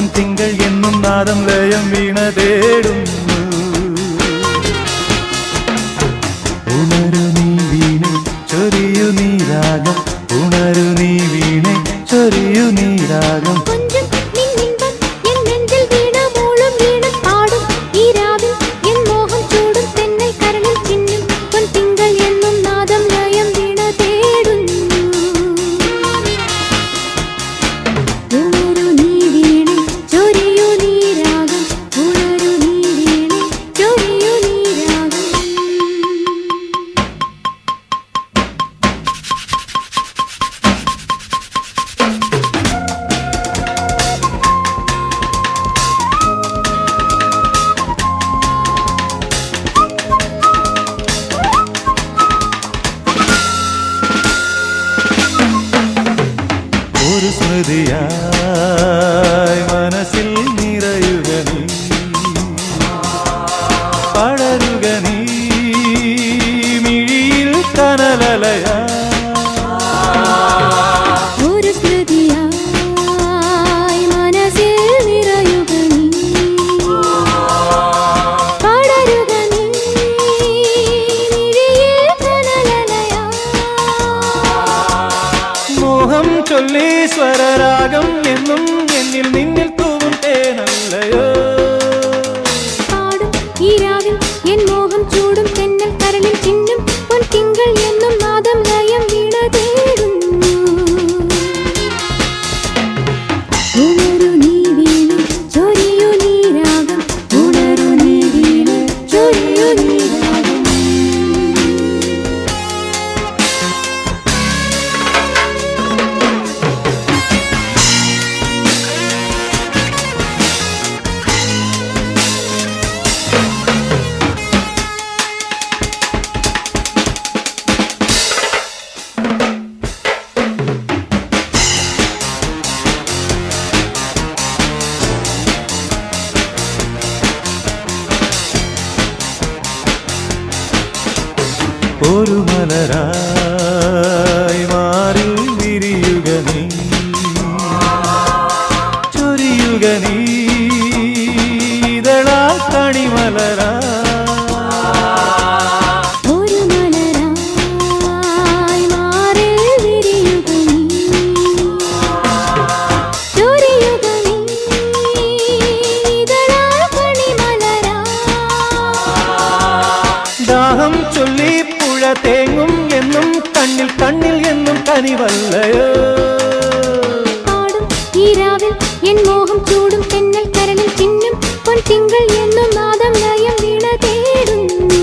D: പൊൻതിങ്കൾ എന്നും നാദം ലയം വീണ തേടുന്നു. ഉണരു നീ വീണെ ചൊരിയു നീ രാഗം, ഉണരു നീ വീണെ ചൊരിയു നീ രാഗം.
C: கொஞ்சம் நின் இன்பம் என் நெஞ்சில் வீண மூளும் வீணம் பாடும் ஈராவில் என் மோகம் சூடும் தென்னை கரளில் சின்னும் பொன் திங்கள் என்னும் நாதம் லயம் வீண தேடுന്നു. ഉണരു നീ വീണെ ചൊരിയു നീ രാഗം, ഉണരു നീ വീണെ ചൊരിയു നീ രാഗം.
D: ഒരു സ്മൃതിയായി മനസ്സിൽ നിറയുക നീ, പടരുക നീ മിഴിയിൽ കനലലയാ.
C: ഒരു സ്മൃതിയായി മനസ്സിൽ നിറയുക നീ, പടരുക നീ മിഴിയിൽ കനലലയാ.
D: മോഹം ചൊല്ലി സ്വരരാഗം എന്നും എന്നിൽ നിന്നിൽ തൂവും തേനല്ലയോ.
C: പാടും ഈരാവിൽ എൻ മോഹം ചൂടും തെന്നൽ കരളിൽ ചിന്നും പൊൻ തിങ്കൾ എന്നും നാദം ലയം വീണ തേടുന്നു. ഉണരു നീ വീണെ ചൊരിയു നീ രാഗം, ഉണരു നീ വീണെ ചൊരിയു നീ രാഗം.
D: ഒരു മലരായി മാറി വിരിയുക നീ, ചൊരിയുക നീ ഇതളാ കണിമലരാ.
C: ഒരു മലരായി മാറി വിരിയുക നീ, ചൊരിയുക നീ ഇതളാൽ കണിമലരാ.
D: ദാഹം ചൊല്ലി പുഴ തേങ്ങും എന്നും കണ്ണിൽ കണ്ണിൽ എന്നും കനിവല്ലയോ.
C: പാടും ഈരാവിൽ എൻ മോഹം ചൂടും തെന്നൽ കരളിൽ ചിന്നും പൊൻ തിങ്കൾ എന്നും നാദം ലയം വീണ തേടുന്നു.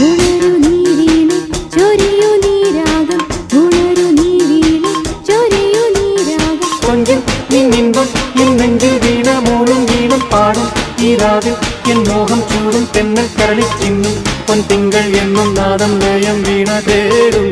C: ഉണരു നീ വീണെ ചൊരിയു നീ രാഗം, ഉണരു നീ വീണെ ചൊരിയു നീ രാഗം.
A: கொஞ்சம் நின் இன்பம் என் நெஞ்சில் வீண மூளும் வீணம் பாடும் ஈராவில் என் மோகம் சூடும் தென்னல் கரளில் சின்னும் பொன் திங்கள் என்னும் நாதம் லயம் வீண தேடும்.